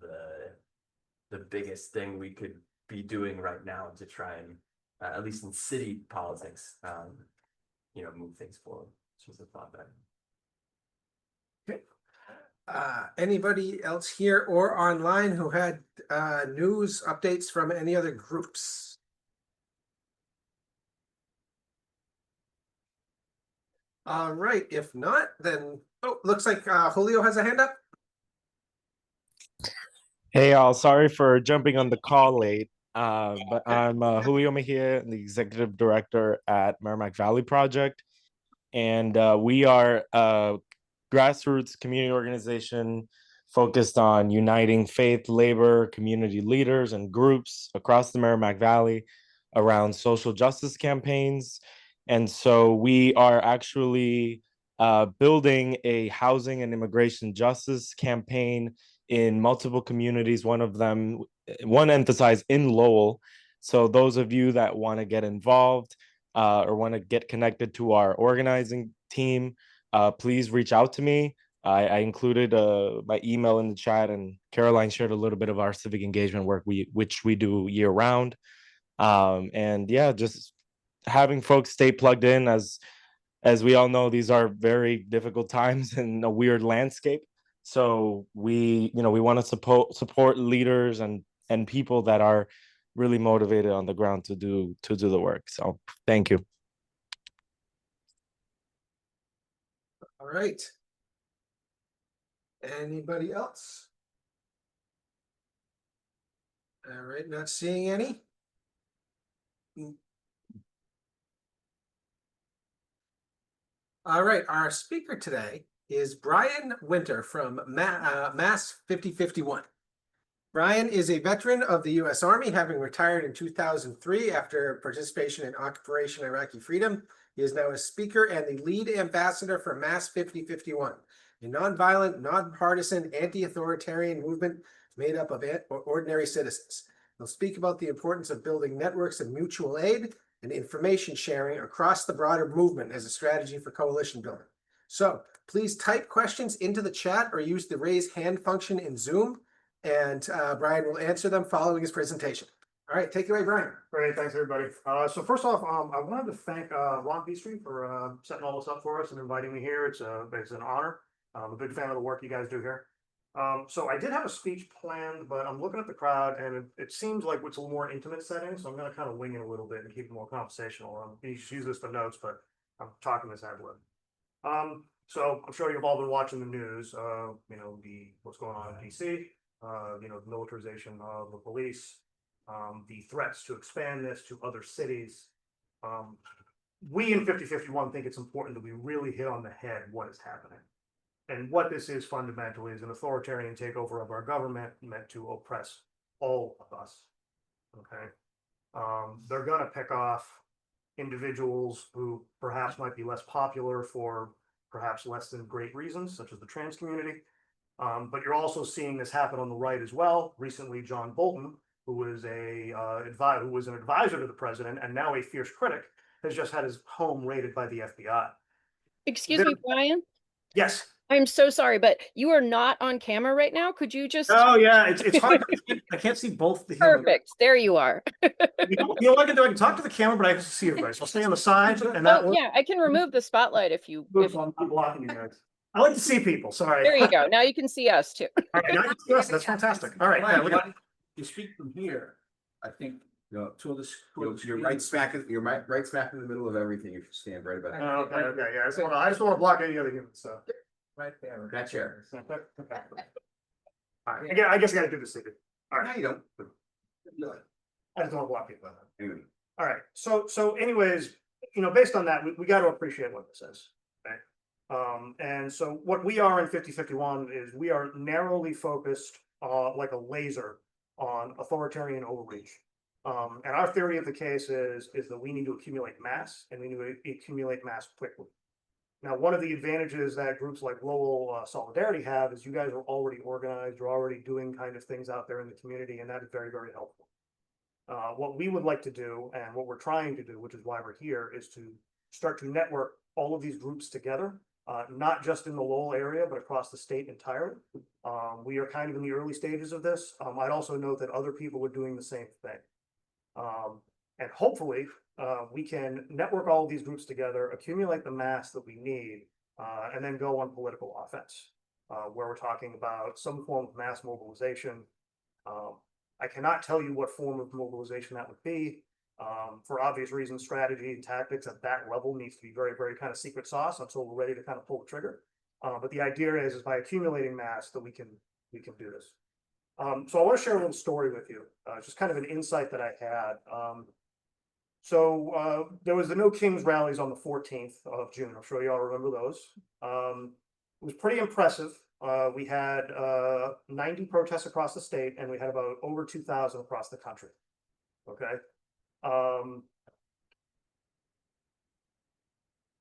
the biggest thing we could be doing right now to try and at least in city politics, you know, move things forward. Which was a thought that. Okay. Anybody else here or online who had news updates from any other groups? All right, if not, then, oh, looks like Julio has a hand up. Hey, all, sorry for jumping on the call late, but I'm Julio Mejia, the executive director at Merrimack Valley Project, and we are a grassroots community organization focused on uniting faith, labor, community leaders, and groups across the Merrimack Valley around social justice campaigns. And so we are actually building a housing and immigration justice campaign in multiple communities. One emphasized in Lowell. So those of you that want to get involved or want to get connected to our organizing team, please reach out to me. I included my email in the chat, and Caroline shared a little bit of our civic engagement work, which we do year round. And yeah, just having folks stay plugged in. As we all know, these are very difficult times in a weird landscape. So we want to support leaders and people that are really motivated on the ground to do the work. So thank you. All right. Anybody else? All right, not seeing any. All right, our speaker today is Bryan Winter from Mass 5051. Bryan is a veteran of the U.S. Army, having retired in 2003 after participation in Operation Iraqi Freedom. He is now a speaker and the lead ambassador for Mass 5051, a nonviolent, nonpartisan, anti-authoritarian movement made up of ordinary citizens. He'll speak about the importance of building networks of mutual aid and information sharing across the broader movement as a strategy for coalition building. So please type questions into the chat or use the raise hand function in Zoom, and Bryan will answer them following his presentation. All right, take it away, Bryan. Great, thanks everybody. So first off, I wanted to thank Ron Peastream for setting all this up for us and inviting me here. It's an honor. I'm a big fan of the work you guys do here. So I did have a speech planned, but I'm looking at the crowd and it seems like it's a little more intimate setting. So I'm going to kind of wing it a little bit and keep it more conversational. You should use this for notes, but I'm talking this ad lib. So I'm sure you've all been watching the news, you know, what's going on in DC, you know, the militarization of the police, the threats to expand this to other cities. We in 5051 think it's important that we really hit on the head what is happening. And what this is fundamentally is an authoritarian takeover of our government meant to oppress all of us. Okay. They're going to pick off individuals who perhaps might be less popular for perhaps less than great reasons, such as the trans community. But you're also seeing this happen on the right as well. Recently, John Bolton, who was an advisor to the president and now a fierce critic, has just had his home raided by the FBI. Excuse me, Bryan? Yes. I'm so sorry, but you are not on camera right now. Could you just? Oh, yeah, it's hard. I can't see both the human. Perfect. There you are. You know what I can do? I can talk to the camera, but I can see everybody. So I'll stay on the side and that Oh, one. yeah, I can remove the spotlight if you. I'm blocking you guys. I like to see people, sorry. There you go. Now you can see us too. All right, now you can see us. That's fantastic. All right. Yeah, look at- You speak from here, I think, to the, you're right smack, you're right smack in the middle of everything if you stand right about. Okay, yeah. I just want to block any other humans, so. Right there. That chair. All right, again, I guess I gotta do this seated. All No, right, you don't. but- I just don't want to block people. Anyway, All right, so anyways, based on that, we got to appreciate what this is, right? And so what we are in 5051 is we are narrowly focused, like a laser on authoritarian overreach. And our theory of the case is that we need to accumulate mass and we need to accumulate mass quickly. Now, one of the advantages that groups like Lowell Solidarity have is you guys are already organized, you're already doing kind of things out there in the community, and that is very, very helpful. What we would like to do and what we're trying to do, which is why we're here, is to start to network all of these groups together, not just in the Lowell area, but across the state entirely. We are kind of in the early stages of this. I'd also note that other people are doing the same thing. And hopefully, we can network all of these groups together, accumulate the mass that we need, and then go on political offense, where we're talking about some form of mass mobilization. I cannot tell you what form of mobilization that would be. For obvious reasons, strategy and tactics at that level needs to be very, very kind of secret sauce until we're ready to kind of pull the trigger. But the idea is by accumulating mass that we can do this. So I want to share a little story with you, just kind of an insight that I had. So there was the No Kings rallies on the 14th of June. I'm sure you all remember those. It was pretty impressive. We had 90 protests across the state, and we had about over 2,000 across the country. Okay.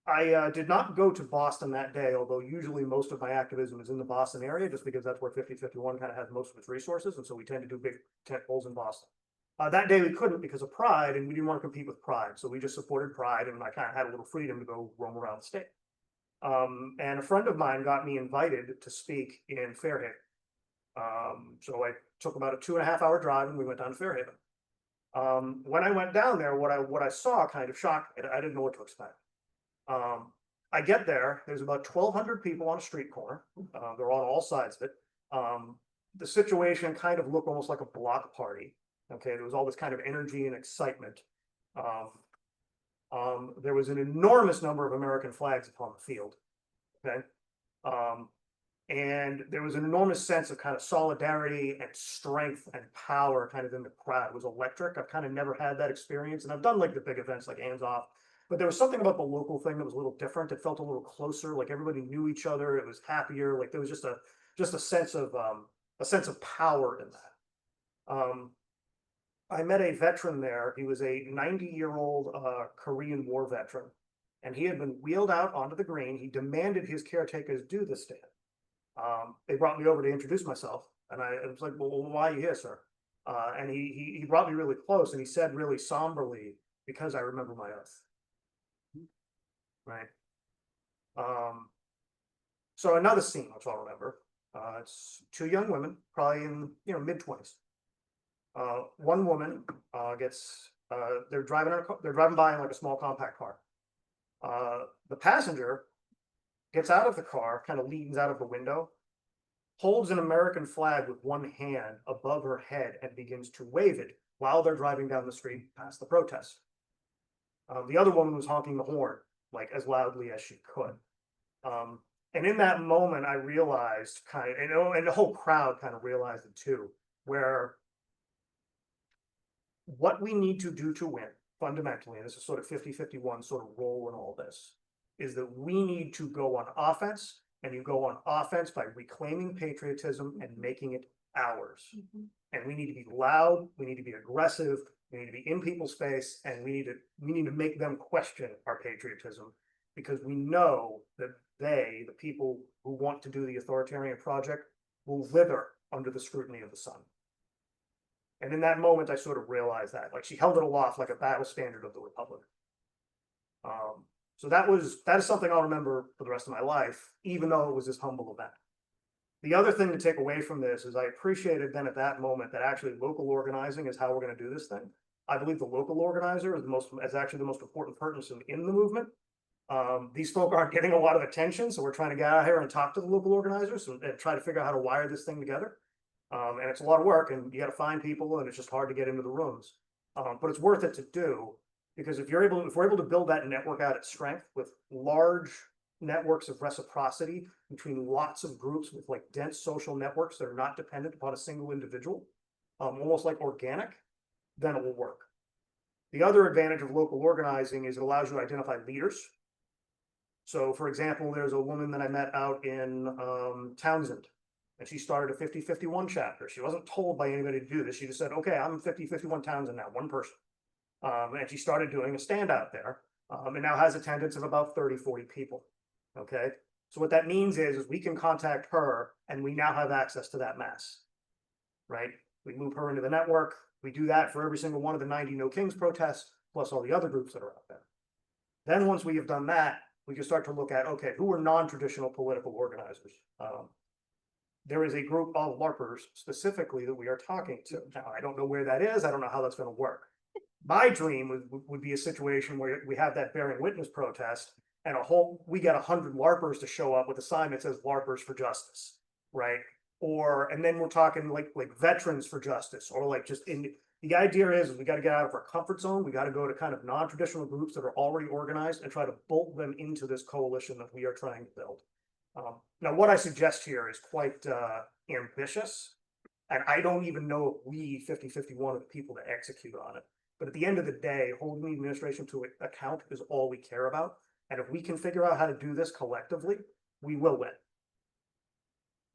I did not go to Boston that day, although usually most of my activism is in the Boston area, just because that's where 5051 kind of has most of its resources, and so we tend to do big tent poles in Boston. That day we couldn't because of Pride, and we didn't want to compete with Pride, so we just supported Pride, and I kind of had a little freedom to go roam around the state. And a friend of mine got me invited to speak in Fairhaven. So I took about a 2.5 hour drive, and we went down to Fairhaven. When I went down there, what I saw kind of shocked me. I didn't know what to expect. I get there, there's about 1,200 people on a street corner. They're on all sides of it. The situation kind of looked almost like a block party. Okay, there was all this kind of energy and excitement. There was an enormous number of American flags upon the field. Okay. And there was an enormous sense of kind of solidarity and strength and power kind of in the crowd. It was electric. I've kind of never had that experience. And I've done like the big events like Hands Off, but there was something about the local thing that was a little different. It felt a little closer, like everybody knew each other. It was happier. Like there was just a sense of power in that. I met a veteran there. He was a 90-year-old Korean War veteran, and he had been wheeled out onto the green. He demanded his caretakers do this to him. They brought me over to introduce myself, and I was like, well, why are you here, sir? And he brought me really close, and he said really somberly, because I remember my oath. Right. So another scene, which I'll remember, it's 2 young women, probably in mid-20s. One woman they're driving by in like a small compact car. The passenger gets out of the car, kind of leans out of the window, holds an American flag with one hand above her head and begins to wave it while they're driving down the street past the protest. The other woman was honking the horn like as loudly as she could. And in that moment, I realized and the whole crowd kind of realized it too, where what we need to do to win fundamentally, and this is sort of 50-51 sort of role in all this, is that we need to go on offense, and you go on offense by reclaiming patriotism and making it ours. And we need to be loud, we need to be aggressive, we need to be in people's face, and we need to make them question our patriotism, because we know that the people who want to do the authoritarian project, will wither under the scrutiny of the sun. And in that moment, I sort of realized that, like she held it aloft like a battle standard of the Republic. So that is something I'll remember for the rest of my life, even though it was this humble event. The other thing to take away from this is I appreciated then at that moment that actually local organizing is how we're going to do this thing. I believe the local organizer is actually the most important person in the movement. These folk aren't getting a lot of attention, so we're trying to get out here and talk to the local organizers and try to figure out how to wire this thing together. And it's a lot of work, and you got to find people, and it's just hard to get into the rooms. But it's worth it to do, because if we're able to build that network out at strength with large networks of reciprocity between lots of groups with like dense social networks that are not dependent upon a single individual, almost like organic, then it will work. The other advantage of local organizing is it allows you to identify leaders. So for example, there's a woman that I met out in Townsend, and she started a 50-51 chapter. She wasn't told by anybody to do this. She just said, okay, I'm 50-51 Townsend now, one person. And she started doing a stand out there, and now has attendance of about 30-40 people. Okay, so what that means is we can contact her, and we now have access to that mass, right? We move her into the network. We do that for every single one of the 90 No Kings protests, plus all the other groups that are out there. Then once we have done that, we can start to look at, okay, who are non-traditional political organizers? There is a group of LARPers specifically that we are talking to. Now, I don't know where that is. I don't know how that's going to work. My dream would be a situation where we have that bearing witness protest, and we get 100 LARPers to show up with a sign that says LARPers for Justice, right? And then we're talking like veterans for justice, or like the idea is we got to get out of our comfort zone. We got to go to kind of non-traditional groups that are already organized and try to bolt them into this coalition that we are trying to build. Now, what I suggest here is quite ambitious, and I don't even know if we 50-51 are the people to execute on it. But at the end of the day, holding the administration to account is all we care about. And if we can figure out how to do this collectively, we will win.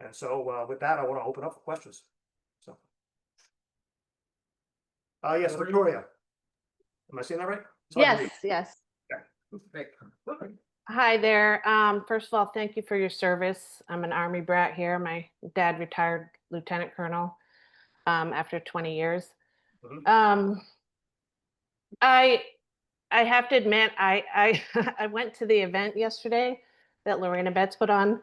And so with that, I want to open up for questions. So, yes, Victoria. Am I saying that right? Yes, yes. Okay. Hi there. First of all, thank you for your service. I'm an Army brat here. My dad retired Lieutenant Colonel after 20 years. I have to admit, I went to the event yesterday that Lorena Betts put on,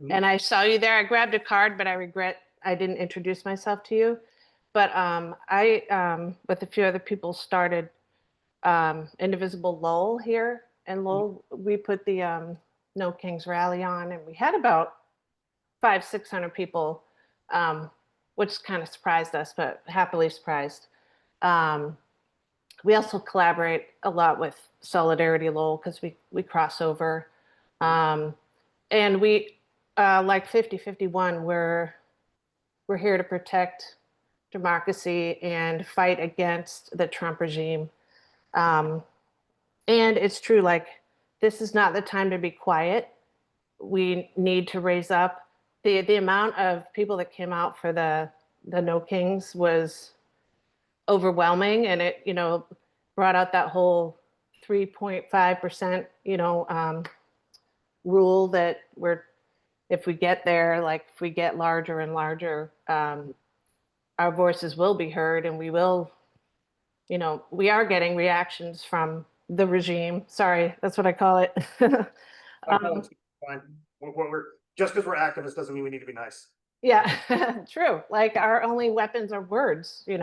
and I saw you there. I grabbed a card, but I regret I didn't introduce myself to you. But I, with a few other people, started Indivisible Lowell here. And Lowell, we put the No Kings rally on, and we had about 500-600 people, which kind of surprised us, but happily surprised. We also collaborate a lot with Solidarity Lowell because we cross over. And we, like 50-51, we're here to protect democracy and fight against the Trump regime. And it's true, like, this is not the time to be quiet. We need to raise up. The amount of people that came out for the No Kings was overwhelming, and it, brought out that whole 3.5%, rule that if we get there, like if we get larger and larger, our voices will be heard, and we will, we are getting reactions from the regime. Sorry, that's what I call it. Fine. Just because we're activists doesn't mean we need to be nice. Yeah, true. Like our only weapons are words. We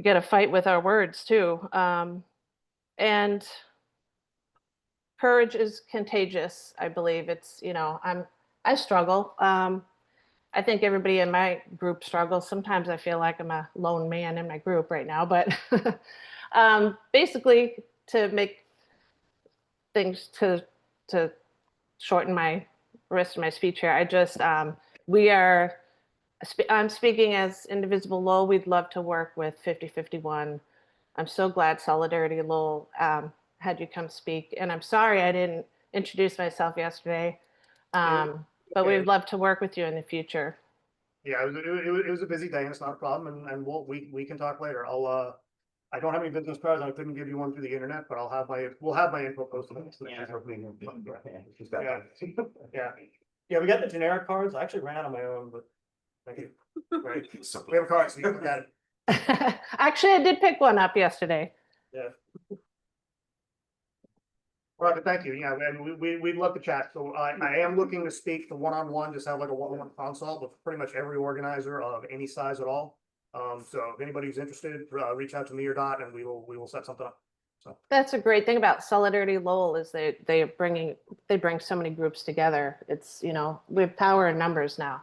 got to fight with our words too. And courage is contagious. I believe it's, I struggle. I think everybody in my group struggles. Sometimes I feel like I'm a lone man in my group right now, but basically to make things to shorten my rest of my speech here, I'm speaking as Indivisible Lowell. We'd love to work with 50-51. I'm so glad Solidarity Lowell had you come speak. And I'm sorry I didn't introduce myself yesterday, but we'd love to work with you in the future. Yeah, it was a busy day, and it's not a problem, and we can talk later. I don't have any business cards. I couldn't give you one through the internet, but we'll have my info posted. Yeah, we got the generic cards. I actually ran out on my own, but thank you. Right. We have a card, so you can look at it. Actually, I did pick one up yesterday. Yeah. Well, but thank you. Yeah, and we'd love to chat. So I am looking to speak to one-on-one, just have like a one-on-one consult with pretty much every organizer of any size at all. So if anybody who's interested, reach out to me or Dot, and we will set something up. So That's a great thing about Solidarity Lowell is they bring so many groups together. It's, you know, we have power in numbers now.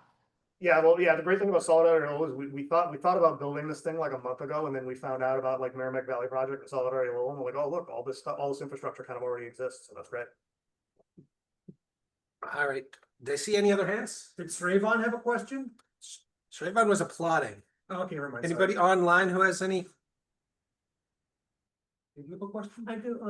yeah, well, yeah, the great thing about Solidarity Lowell is we thought about building this thing like a month ago, and then we found out about like Merrimack Valley Project and Solidarity Lowell, and we're like, oh, look, all this stuff, all this infrastructure kind of already exists. So that's great. All right. Did I see any other hands? Did Srayvon have a question? Trayvon was applauding. Okay, never mind. Anybody online who has any? Do you have a question? I do,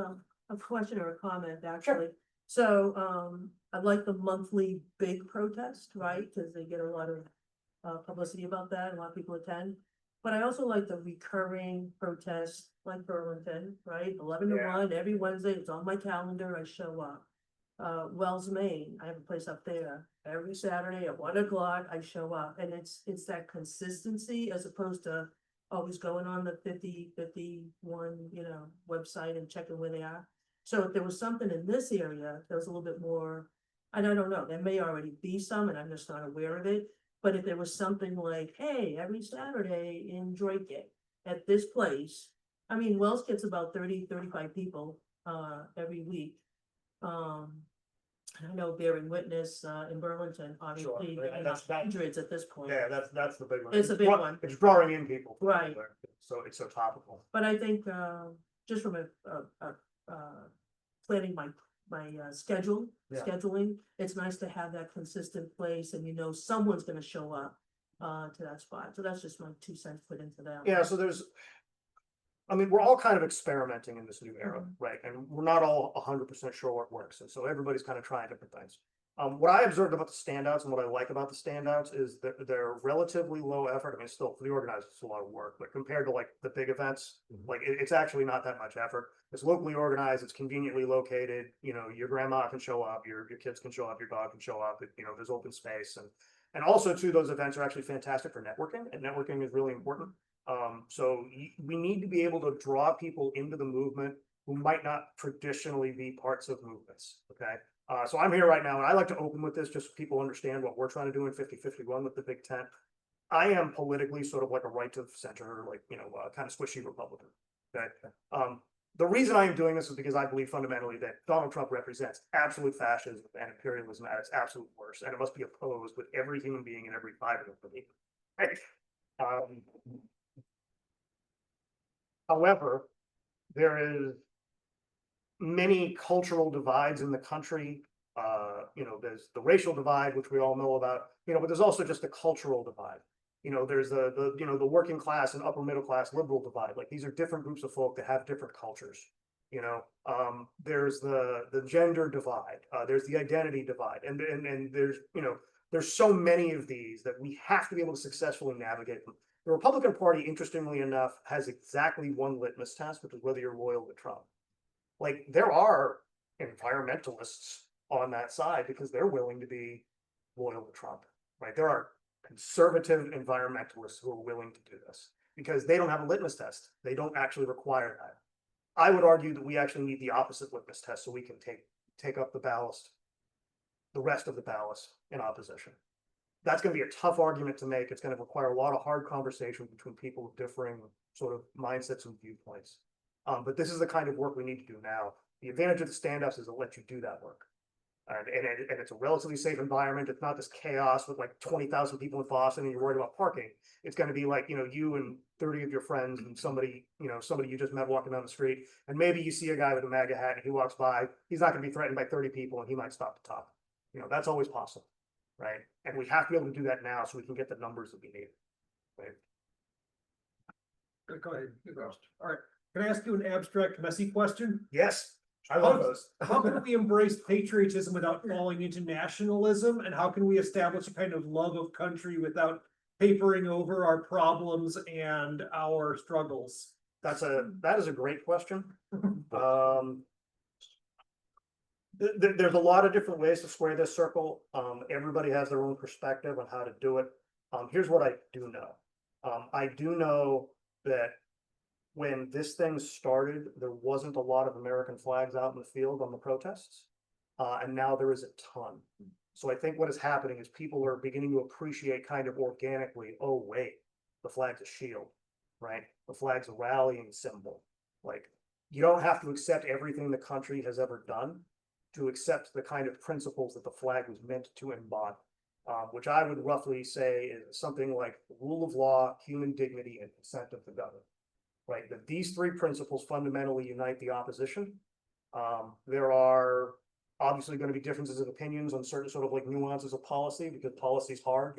a question or a comment, actually. So, I like the monthly big protest, right? Cause they get a lot of publicity about that, a lot of people attend. But I also like the recurring protests like Burlington, right? 11 to 1, every Wednesday, it's on my calendar, I show up. Wells, Maine, I have a place up there. Every Saturday at 1 o'clock, I show up, and it's that consistency as opposed to always going on the 51, website and checking where they are. So if there was something in this area that was a little bit more, and I don't know, there may already be some, and I'm just not aware of it. But if there was something like, hey, every Saturday in Drake at this place, I mean, Wells gets about 35 people, every week. I know bearing witness, in Burlington, obviously, Sure. and hundreds at this point. Yeah, that's the big one. It's a big one. It's drawing in people. Right. So it's so topical. But I think, just from planning my scheduling, it's nice to have that consistent place and someone's gonna show up to that spot. So that's just my 2 cents put into that. Yeah, so we're all kind of experimenting in this new era, right? And we're not all 100% sure what works. And so everybody's kind of trying different things. What I observed about the standouts and what I like about the standouts is that they're relatively low effort. I mean, still for the organizers, it's a lot of work, but compared to like the big events, like it's actually not that much effort. It's locally organized, it's conveniently located. Your grandma can show up, your kids can show up, your dog can show up. There's open space, and also too, those events are actually fantastic for networking, and networking is really important. So we need to be able to draw people into the movement who might not traditionally be parts of movements. Okay. So I'm here right now, and I like to open with this just so people understand what we're trying to do in 50-51 with the big tent. I am politically sort of like a right to center, like, kind of squishy Republican. Okay. The reason I am doing this is because I believe fundamentally that Donald Trump represents absolute fascism and imperialism at its absolute worst, and it must be opposed with every human being and every fiber of the people. Right? However, there is many cultural divides in the country. There's the racial divide, which we all know about, but there's also just a cultural divide. There's the working class and upper middle class liberal divide. Like these are different groups of folk that have different cultures. There's the gender divide. There's the identity divide, and there's so many of these that we have to be able to successfully navigate them. The Republican Party, interestingly enough, has exactly one litmus test, which is whether you're loyal to Trump. Like there are environmentalists on that side because they're willing to be loyal to Trump, right? There are conservative environmentalists who are willing to do this because they don't have a litmus test. They don't actually require that. I would argue that we actually need the opposite litmus test so we can take up the rest of the ballast in opposition. That's going to be a tough argument to make. It's going to require a lot of hard conversation between people with differing sort of mindsets and viewpoints. But this is the kind of work we need to do now. The advantage of the stand-ups is it lets you do that work. And it's a relatively safe environment. It's not this chaos with like 20,000 people in Boston and you're worried about parking. It's going to be like, you and 30 of your friends and somebody you just met walking down the street. And maybe you see a guy with a MAGA hat and he walks by. He's not going to be threatened by 30 people and he might stop to talk. That's always possible. Right. And we have to be able to do that now so we can get the numbers that we need. Right. Go ahead. You go. All right. Can I ask you an abstract, messy question? Yes. I love those. How can we embrace patriotism without falling into nationalism? And how can we establish a kind of love of country without papering over our problems and our struggles? That is a great question. There's a lot of different ways to square this circle. Everybody has their own perspective on how to do it. Here's what I do know. I do know that when this thing started, there wasn't a lot of American flags out in the field on the protests. And now there is a ton. So I think what is happening is people are beginning to appreciate kind of organically, oh, wait, the flag's a shield, right? The flag's a rallying symbol. Like, you don't have to accept everything the country has ever done to accept the kind of principles that the flag was meant to embody, which I would roughly say is something like rule of law, human dignity, and consent of the governed, right? That these three principles fundamentally unite the opposition. There are obviously going to be differences of opinions on certain sort of like nuances of policy, because policy is hard.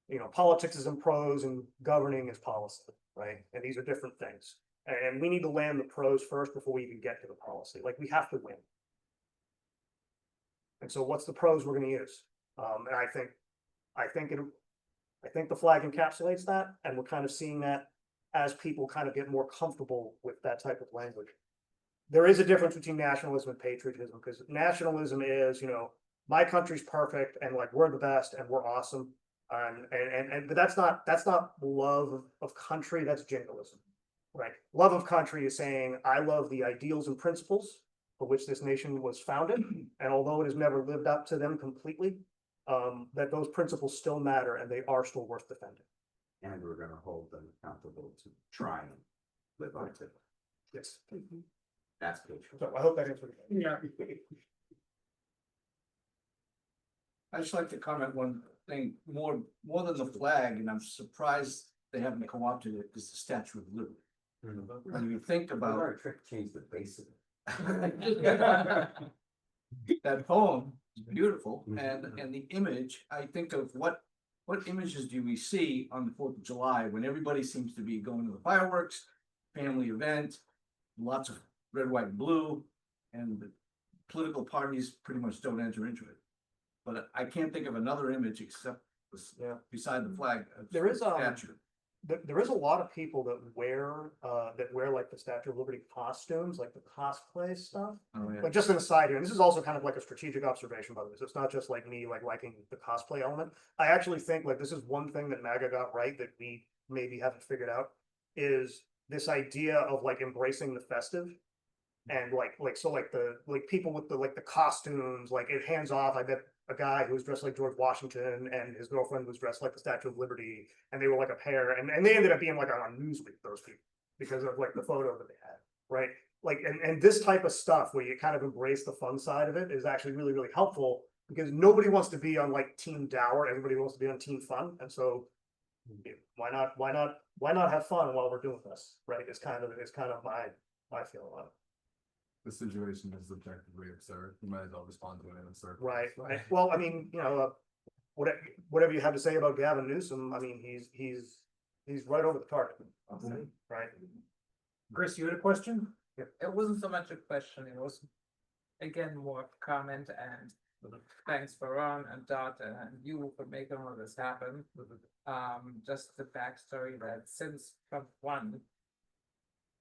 You know, politics is in prose and governing is policy, right? And these are different things. And we need to land the prose first before we even get to the policy. Like, we have to win. And so what's the prose we're going to use? And I think the flag encapsulates that, and we're kind of seeing that as people kind of get more comfortable with that type of language. There is a difference between nationalism and patriotism, because nationalism is, you know, my country's perfect and like we're the best and we're awesome. But that's not love of country, that's jingoism, right? Love of country is saying, I love the ideals and principles for which this nation was founded. And although it has never lived up to them completely, that those principles still matter and they are still worth defending. And we're gonna hold them accountable to try and live up to it. Yes. That's patriotism. So I hope that answers. Yeah. I'd just like to comment one thing, more than the flag, and I'm surprised they haven't co-opted it, is the Statue of Liberty. When you think about change the base of it. that poem, is beautiful, and the image, I think of what images do we see on the 4th of July when everybody seems to be going to the fireworks, family event, lots of red, white, and blue, and the political parties pretty much don't enter into it. But I can't think of another image except beside the flag. There is statue. There is a lot of people that wear like the Statue of Liberty costumes, like the cosplay stuff. Oh, yeah. But just an aside here, and this is also kind of like a strategic observation by the way. So it's not just like me like liking the cosplay element. I actually think like this is one thing that MAGA got right that we maybe haven't figured out, is this idea of like embracing the festive. And like the people with the costumes, like it hands off. I bet a guy who was dressed like George Washington and his girlfriend was dressed like the Statue of Liberty, and they were like a pair, and they ended up being like on Newsweek, those people, because of like the photo that they had, right? Like and this type of stuff where you kind of embrace the fun side of it is actually really, really helpful, because nobody wants to be on like Team Dour, everybody wants to be on Team Fun, and so why not have fun while we're doing this, right? It's kind of my feeling on it. The situation is objectively absurd. You might as well respond to it in absurd. Right. Well, I mean, you know, whatever you have to say about Gavin Newsom, I mean, he's right over the target, right? Chris, you had a question? It wasn't so much a question, it was again more a comment, and thanks for Ron and Dot and you for making all this happen. Just the backstory that since Trump won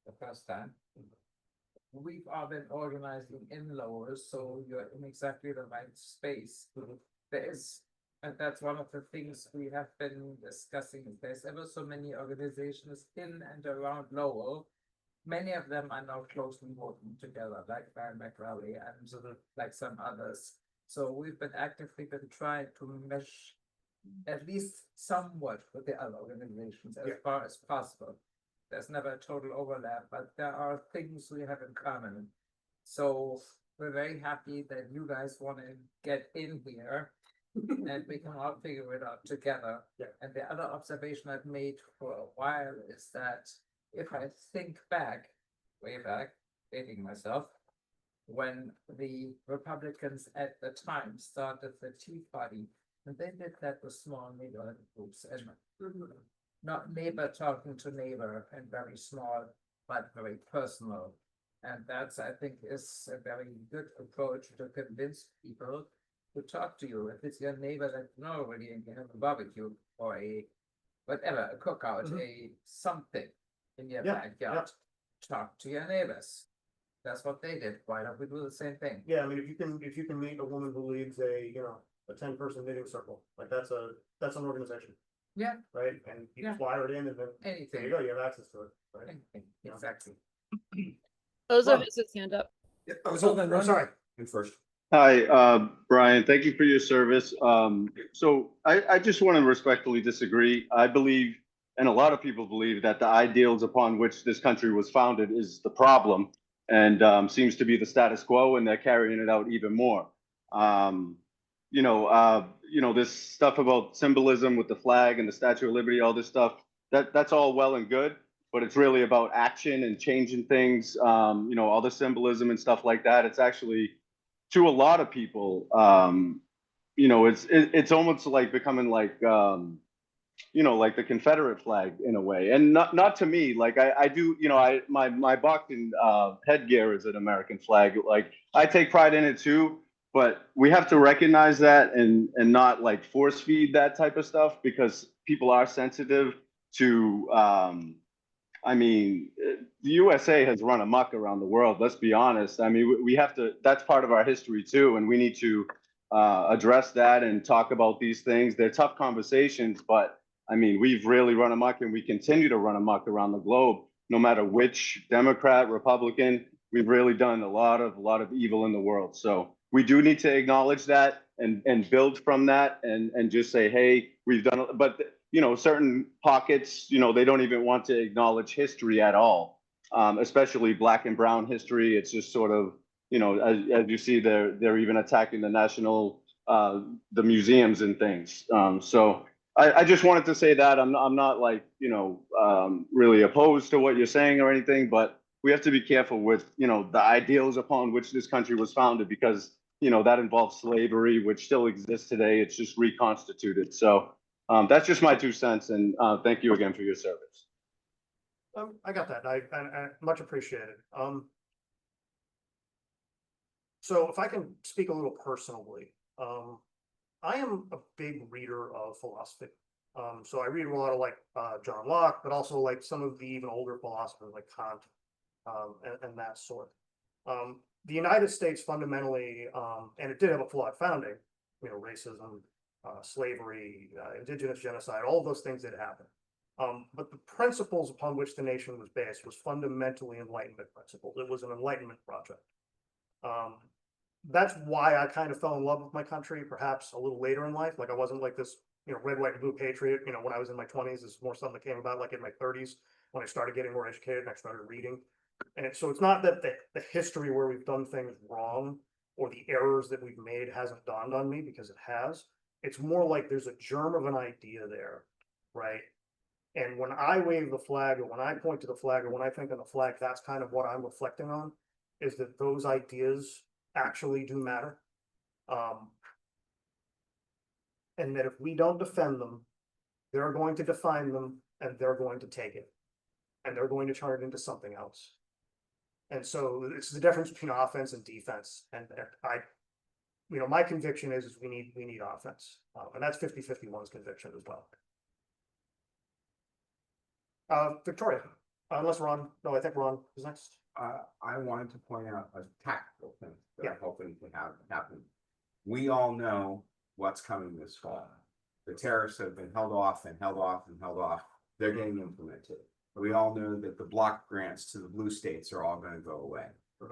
the first time, we've all been organizing in Lowell, so you're in exactly the right space. There is, and that's one of the things we have been discussing. There's ever so many organizations in and around Lowell. Many of them are now closely working together, like Bryan Winter and like some others. So we've been actively trying to mesh at least somewhat with the other organizations as far as possible. There's never a total overlap, but there are things we have in common. So we're very happy that you guys want to get in here and we can all figure it out together. And the other observation I've made for a while is that if I think back, way back, dating myself, when the Republicans at the time started the Tea Party, and they did that with small neighborhood groups, and not neighbor talking to neighbor, and very small, but very personal. And that's, I think, is a very good approach to convince people to talk to you. If it's your neighbor that you know already and you have a barbecue or a whatever, a cookout, a something in your backyard, talk to your neighbors. That's what they did. Why don't we do the same thing? Yeah, I mean, if you can meet a woman who leads a 10-person knitting circle, like that's an organization. Yeah. Right, and you fly it in, and then there you go, you have access to it. Exactly. Ozo Ron. has his hand up. I'm sorry. And first. Hi, Brian, thank you for your service. So I just want to respectfully disagree. I believe, and a lot of people believe, that the ideals upon which this country was founded is the problem, and seems to be the status quo, and they're carrying it out even more. Um, this stuff about symbolism with the flag and the Statue of Liberty, all this stuff, that's all well and good, but it's really about action and changing things. All the symbolism and stuff like that. It's actually, to a lot of people, it's almost like becoming like, like the Confederate flag in a way, and not to me. Like I do, my Boston headgear is an American flag. Like I take pride in it too, but we have to recognize that and not like force feed that type of stuff, because people are sensitive to. The USA has run amok around the world. Let's be honest. I mean, we have to. That's part of our history too, and we need to address that and talk about these things. They're tough conversations, but I mean, we've really run amok, and we continue to run amok around the globe. No matter which Democrat, Republican, we've really done a lot of evil in the world. So we do need to acknowledge that and build from that, and just say, hey, we've done. But certain pockets, they don't even want to acknowledge history at all, especially Black and Brown history. It's just sort of, as you see, they're even attacking the national, the museums and things. So I just wanted to say that I'm not like, really opposed to what you're saying or anything, but we have to be careful with, the ideals upon which this country was founded, because, that involves slavery, which still exists today. It's just reconstituted. So that's just my 2 cents, and thank you again for your service. I got that. I much appreciated. So if I can speak a little personally, I am a big reader of philosophy. So I read a lot of like John Locke, but also like some of the even older philosophers like Kant, and that sort. The United States fundamentally, and it did have a flawed founding, racism, slavery, indigenous genocide, all of those things did happen. But the principles upon which the nation was based was fundamentally Enlightenment principles. It was an Enlightenment project. That's why I kind of fell in love with my country, perhaps a little later in life. Like I wasn't like this, red, white, and blue patriot, when I was in my 20s. It's more something that came about like in my 30s when I started getting more educated and I started reading. And so it's not that the history where we've done things wrong or the errors that we've made hasn't dawned on me, because it has. It's more like there's a germ of an idea there, right? And when I wave the flag, or when I point to the flag, or when I think of the flag, that's kind of what I'm reflecting on, is that those ideas actually do matter. And that if we don't defend them, they're going to define them, and they're going to take it, and they're going to turn it into something else. And so it's the difference between offense and defense. And my conviction is we need offense. And that's 50-51's conviction as well. Victoria, unless Ron, no, I think Ron is next. I wanted to point out a tactical thing that I'm hoping to have happen. We all know what's coming this fall. The tariffs have been held off and held off and held off. They're getting implemented. We all know that the block grants to the blue states are all going to go away.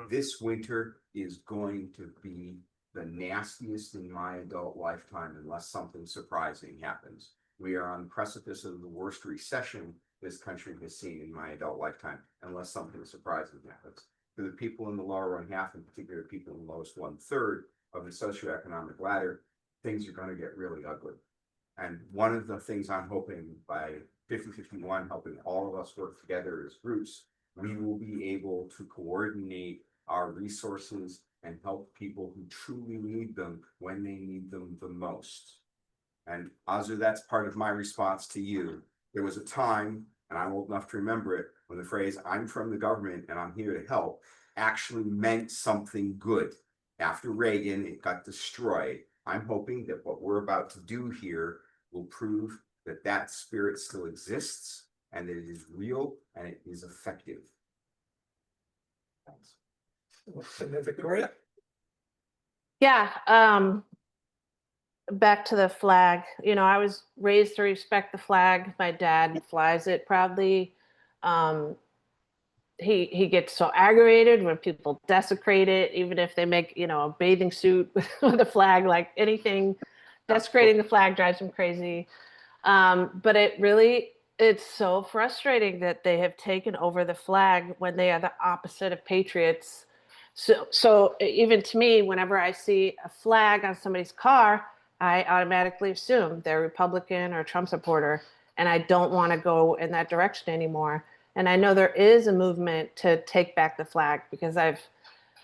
This winter is going to be the nastiest in my adult lifetime unless something surprising happens. We are on the precipice of the worst recession this country has seen in my adult lifetime, unless something surprising happens. For the people in the lower 1/2, in particular, people in the lowest 1/3 of the socioeconomic ladder, things are going to get really ugly. And one of the things I'm hoping by 50-51, helping all of us work together as groups, we will be able to coordinate our resources and help people who truly need them when they need them the most. And Azu, that's part of my response to you. There was a time, and I'm old enough to remember it, when the phrase, I'm from the government and I'm here to help, actually meant something good. After Reagan, it got destroyed. I'm hoping that what we're about to do here will prove that that spirit still exists, and that it is real, and it is effective. Thanks. Victoria? Yeah, back to the flag. I was raised to respect the flag. My dad flies it proudly. he gets so aggravated when people desecrate it, even if they make, you know, a bathing suit with a flag, like anything desecrating the flag drives him crazy. But it's so frustrating that they have taken over the flag when they are the opposite of patriots. So even to me, whenever I see a flag on somebody's car, I automatically assume they're Republican or Trump supporter, and I don't want to go in that direction anymore. And I know there is a movement to take back the flag, because I've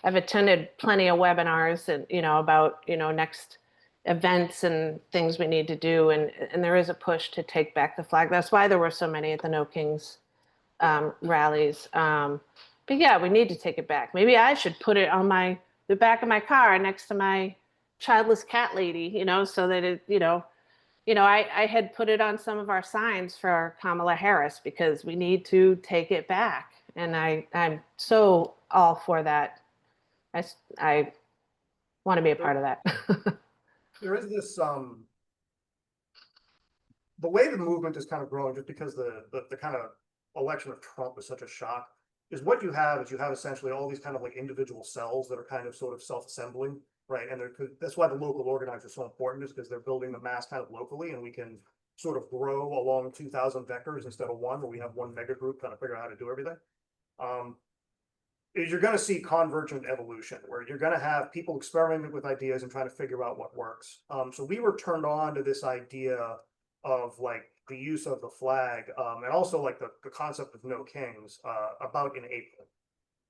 attended plenty of webinars and, you know, about, you know, next events and things we need to do, and there is a push to take back the flag. That's why there were so many at the No Kings rallies. But yeah, we need to take it back. Maybe I should put it on the back of my car next to my childless cat lady, you know, so that it, I had put it on some of our signs for Kamala Harris, because we need to take it back. And I'm so all for that. I want to be a part of that. There is this the way the movement is kind of growing, just because the kind of election of Trump was such a shock, is what you have is you have essentially all these kind of like individual cells that are kind of sort of self-assembling, right? And that's why the local organizers are so important, is because they're building the mass kind of locally, and we can sort of grow along 2,000 vectors instead of one, where we have one mega group kind of figure out how to do everything. Is you're going to see convergent evolution, where you're going to have people experimenting with ideas and trying to figure out what works. So we were turned on to this idea of like the use of the flag, and also like the concept of No Kings about in April.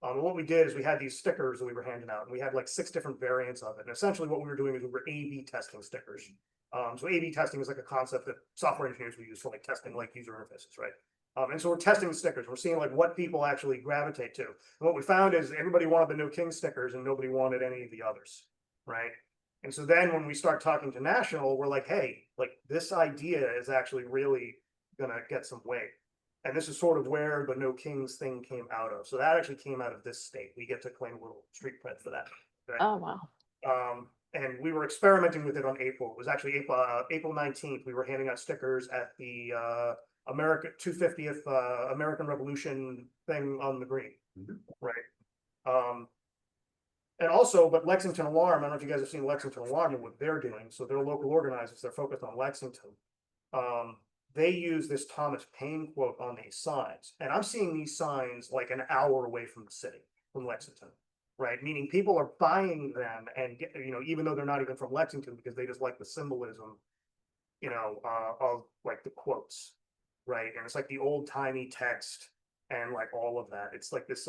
What we did is we had these stickers that we were handing out, and we had like 6 different variants of it. And essentially what we were doing is we were A/B testing stickers. So A/B testing is like a concept that software engineers will use for like testing like user interfaces, right? And so we're testing the stickers. We're seeing like what people actually gravitate to. And what we found is everybody wanted the No King stickers and nobody wanted any of the others, right? And so then when we start talking to national, we're like, hey, like this idea is actually really gonna get some weight. And this is sort of where the No Kings thing came out of. So that actually came out of this state. We get to claim a little street cred for that. Right? Oh, wow. And we were experimenting with it on April. It was actually April 19th. We were handing out stickers at the America 250th American Revolution thing on the green, right? And also, but Lexington Alarm, I don't know if you guys have seen Lexington Alarm and what they're doing. So they're local organizers. They're focused on Lexington. They use this Thomas Paine quote on these signs, and I'm seeing these signs like an hour away from the city, from Lexington, right? Meaning people are buying them and get, even though they're not even from Lexington, because they just like the symbolism, of like the quotes, right? And it's like the old timey text and like all of that. It's like this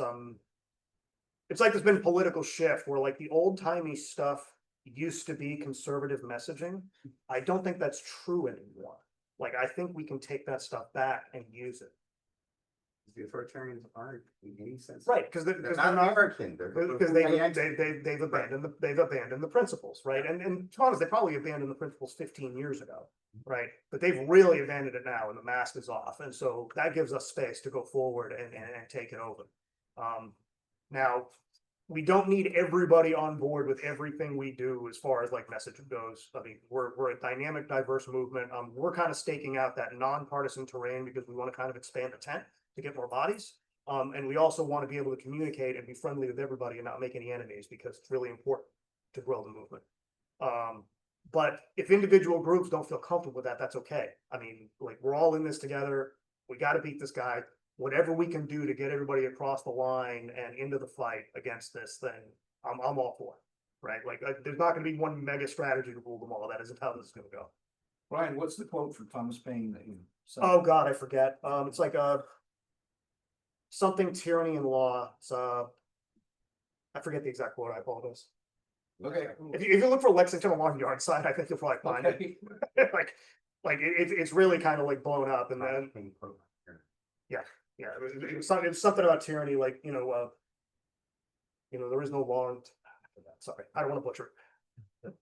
it's like there's been political shift where like the old timey stuff used to be conservative messaging. I don't think that's true anymore. Like, I think we can take that stuff back and use it. The authoritarians aren't in any sense. Right, because they're not American. because they've abandoned the principles, right? And to be honest, they probably abandoned the principles 15 years ago, right? But they've really abandoned it now, and the mask is off, and so that gives us space to go forward and take it over. Now, we don't need everybody on board with everything we do as far as like message goes. I mean, we're a dynamic, diverse movement. We're kind of staking out that nonpartisan terrain because we want to kind of expand the tent to get more bodies. And we also want to be able to communicate and be friendly with everybody and not make any enemies, because it's really important to grow the movement. But if individual groups don't feel comfortable with that, that's okay. I mean, like, we're all in this together. We got to beat this guy. Whatever we can do to get everybody across the line and into the fight against this thing, I'm all for it, right? Like, there's not going to be one mega strategy to rule them all. That isn't how this is going to go. Brian, what's the quote from Thomas Paine that you said? Oh God, I forget. It's like something tyranny and law. It's I forget the exact quote. I apologize. Okay. If you look for Lexington Alarm Yard sign, I think you'll probably find it. like it's really kind of like blown up, and then yeah, it was something about tyranny, like there is no law. Sorry, I don't want to butcher it.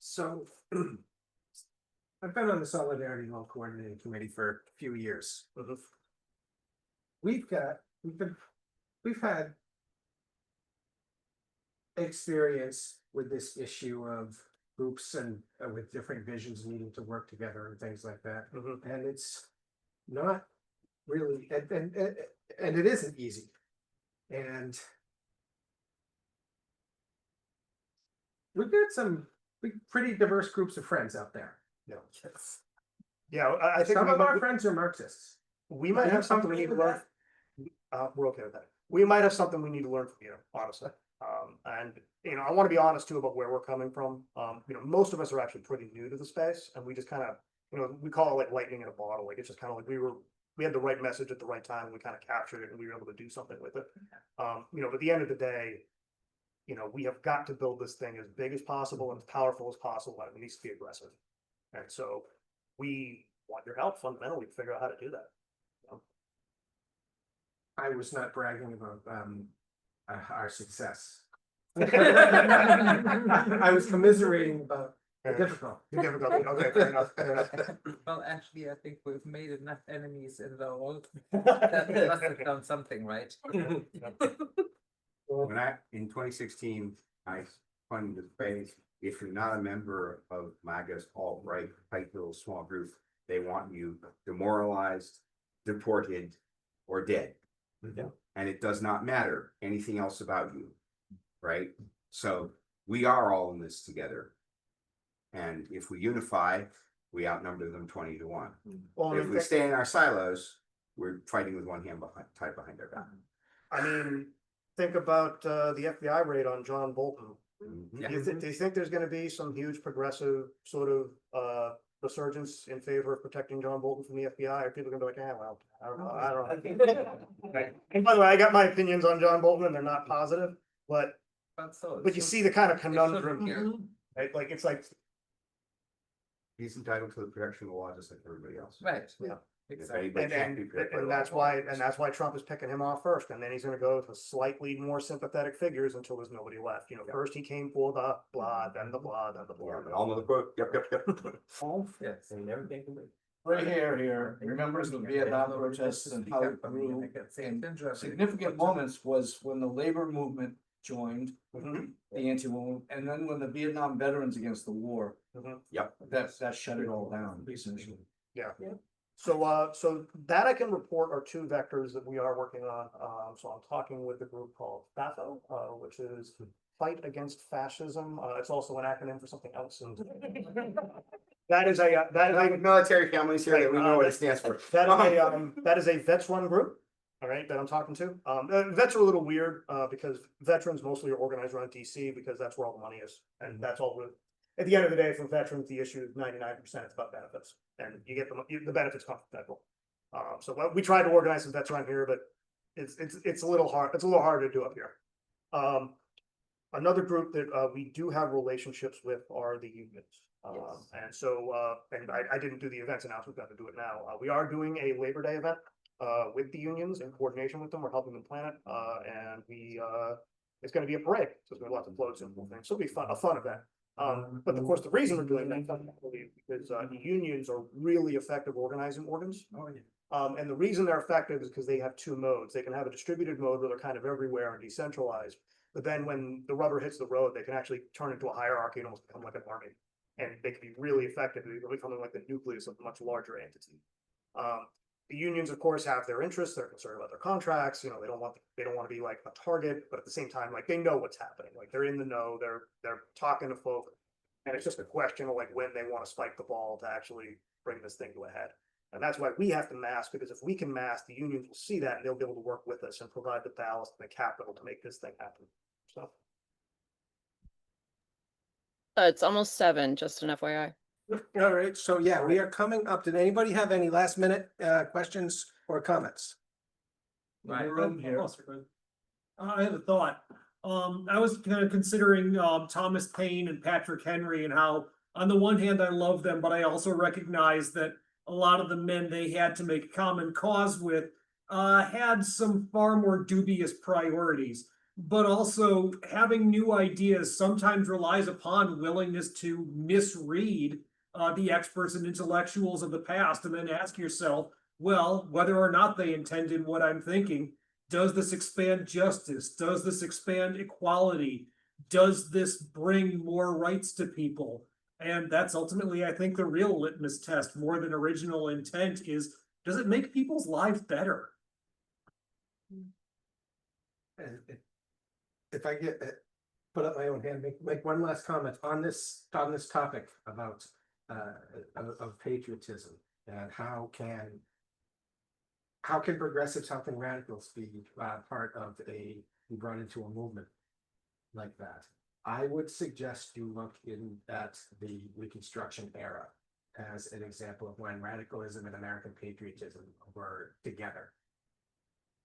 So I've been on the Solidarity Lowell Coordinating Committee for a few years. We've had experience with this issue of groups and with different visions needing to work together and things like that. And it's not really, and it isn't easy. And we've got some pretty diverse groups of friends out there. Yeah. Yeah, I think Some we of our might, friends are Marxists. we might Are you have something we need to learn. We're okay with that. We might have something we need to learn from you, honestly. And, you know, I want to be honest too about where we're coming from. You know, most of us are actually pretty new to the space and we just kind of, you know, we call it like lightning in a bottle. Like it's just kind of like we had the right message at the right time and we kind of captured it and we were able to do something with it. You know, but at the end of the day, you know, we have got to build this thing as big as possible and as powerful as possible, and it needs to be aggressive. And so we want your help fundamentally to figure out how to do that. I was not bragging about our success. I was commiserating about the difficulty. Okay, fair enough. Fair enough. Well, actually, I think we've made enough enemies in the world. That must have done something, right? When in 2016, I coined the phrase, if you're not a member of MAGA's alt-right tight little small group, they want you demoralized, deported, or dead. Yeah. And it does not matter anything else about you, right? So we are all in this together. And if we unify, we outnumber them 20 to 1. Well, If we stay in our silos, we're fighting with one hand tied behind our back. I mean, think about the FBI raid on John Bolton. Do you think there's going to be some huge progressive sort of resurgence in favor of protecting John Bolton from the FBI? Or people are going to be like, yeah, well, I don't know. And by the way, I got my opinions on John Bolton, and they're not positive, but you see the kind of conundrum here, right? Like it's like He's entitled to the protection of the law just like everybody else. Right. Yeah. If anybody can't be protected by the and law, that's why Trump is picking him off first, and then he's going to go to slightly more sympathetic figures until there's nobody left. You know, first he came for the blah, then the blah, then the blah. Yeah, all know the quote. Yep. Yes, I mean, everything can be. Right here, remembers the Vietnam protests and how it grew. And significant moments was when the labor movement joined the anti-war, and then when the Vietnam Veterans Against the War. Yep. That shut it all down, essentially. Yeah. So that I can report are two vectors that we are working on. So I'm talking with a group called FAFO, which is Fight Against Fascism. It's also an acronym for something else. And that is a military families here that we know what it stands for. That is a vets run group. All right, that I'm talking to. Vets are a little weird because veterans mostly are organized around DC because that's where all the money is, and that's all. At the end of the day, for veterans, the issue is 99% it's about benefits, and you get the benefits come from federal. So we tried to organize some vets around here, but it's a little hard. It's a little hard to do up here. Another group that we do have relationships with are the unions. And so and I didn't do the events announcement, we've got to do it now. We are doing a Labor Day event with the unions in coordination with them. We're helping them plan it, and it's going to be a parade. So there's going to be lots of floats and things. So it'll be a fun event. But of course, the reason we're doing that is because the unions are really effective organizing organs. And the reason they're effective is because they have two modes. They can have a distributed mode where they're kind of everywhere and decentralized. But then when the rubber hits the road, they can actually turn into a hierarchy and almost become like an army. And they can be really effective. They're becoming like the nucleus of a much larger entity. The unions, of course, have their interests. They're concerned about their contracts. You know, they don't want to be like a target, but at the same time, like they know what's happening. Like they're in the know. They're talking to folk, and it's just a question of like when they want to spike the ball to actually bring this thing to a head. And that's why we have to mass, because if we can mass, the unions will see that and they'll be able to work with us and provide the ballast and the capital to make this thing happen. So. It's almost 7, just an FYI. All right, so yeah, we are coming up. Did anybody have any last minute questions or comments? Right. I had a thought. I was kind of considering Thomas Paine and Patrick Henry and how, on the one hand, I love them, but I also recognize that a lot of the men they had to make common cause with had some far more dubious priorities. But also having new ideas sometimes relies upon willingness to misread the experts and intellectuals of the past, and then ask yourself, well, whether or not they intended what I'm thinking, does this expand justice? Does this expand equality? Does this bring more rights to people? And that's ultimately, I think, the real litmus test, more than original intent, is, does it make people's lives better? if I get put up my own hand, make one last comment on this topic about of patriotism and how can progressives, how can radicals be part of be brought into a movement like that? I would suggest you look at the Reconstruction era as an example of when radicalism and American patriotism were together.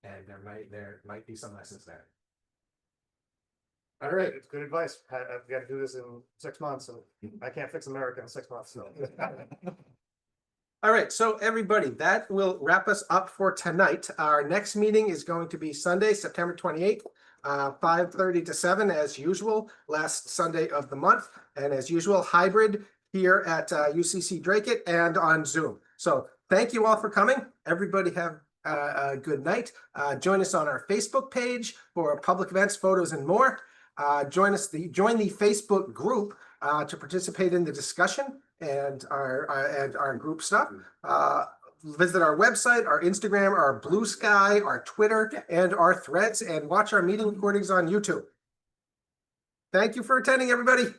And there might be some lessons there. All right, it's good advice. I've got to do this in 6 months, and I can't fix America in 6 months. So. All right, so everybody, that will wrap us up for tonight. Our next meeting is going to be Sunday, September 28th, 5:30 to 7 as usual, last Sunday of the month, and as usual, hybrid here at UCC Dracut and on Zoom. So thank you all for coming. Everybody have a good night. Join us on our Facebook page for public events, photos, and more. Join the Facebook group to participate in the discussion and our group stuff. Visit our website, our Instagram, our Blue Sky, our Twitter, and our Threads, and watch our meeting recordings on YouTube. Thank you for attending, everybody.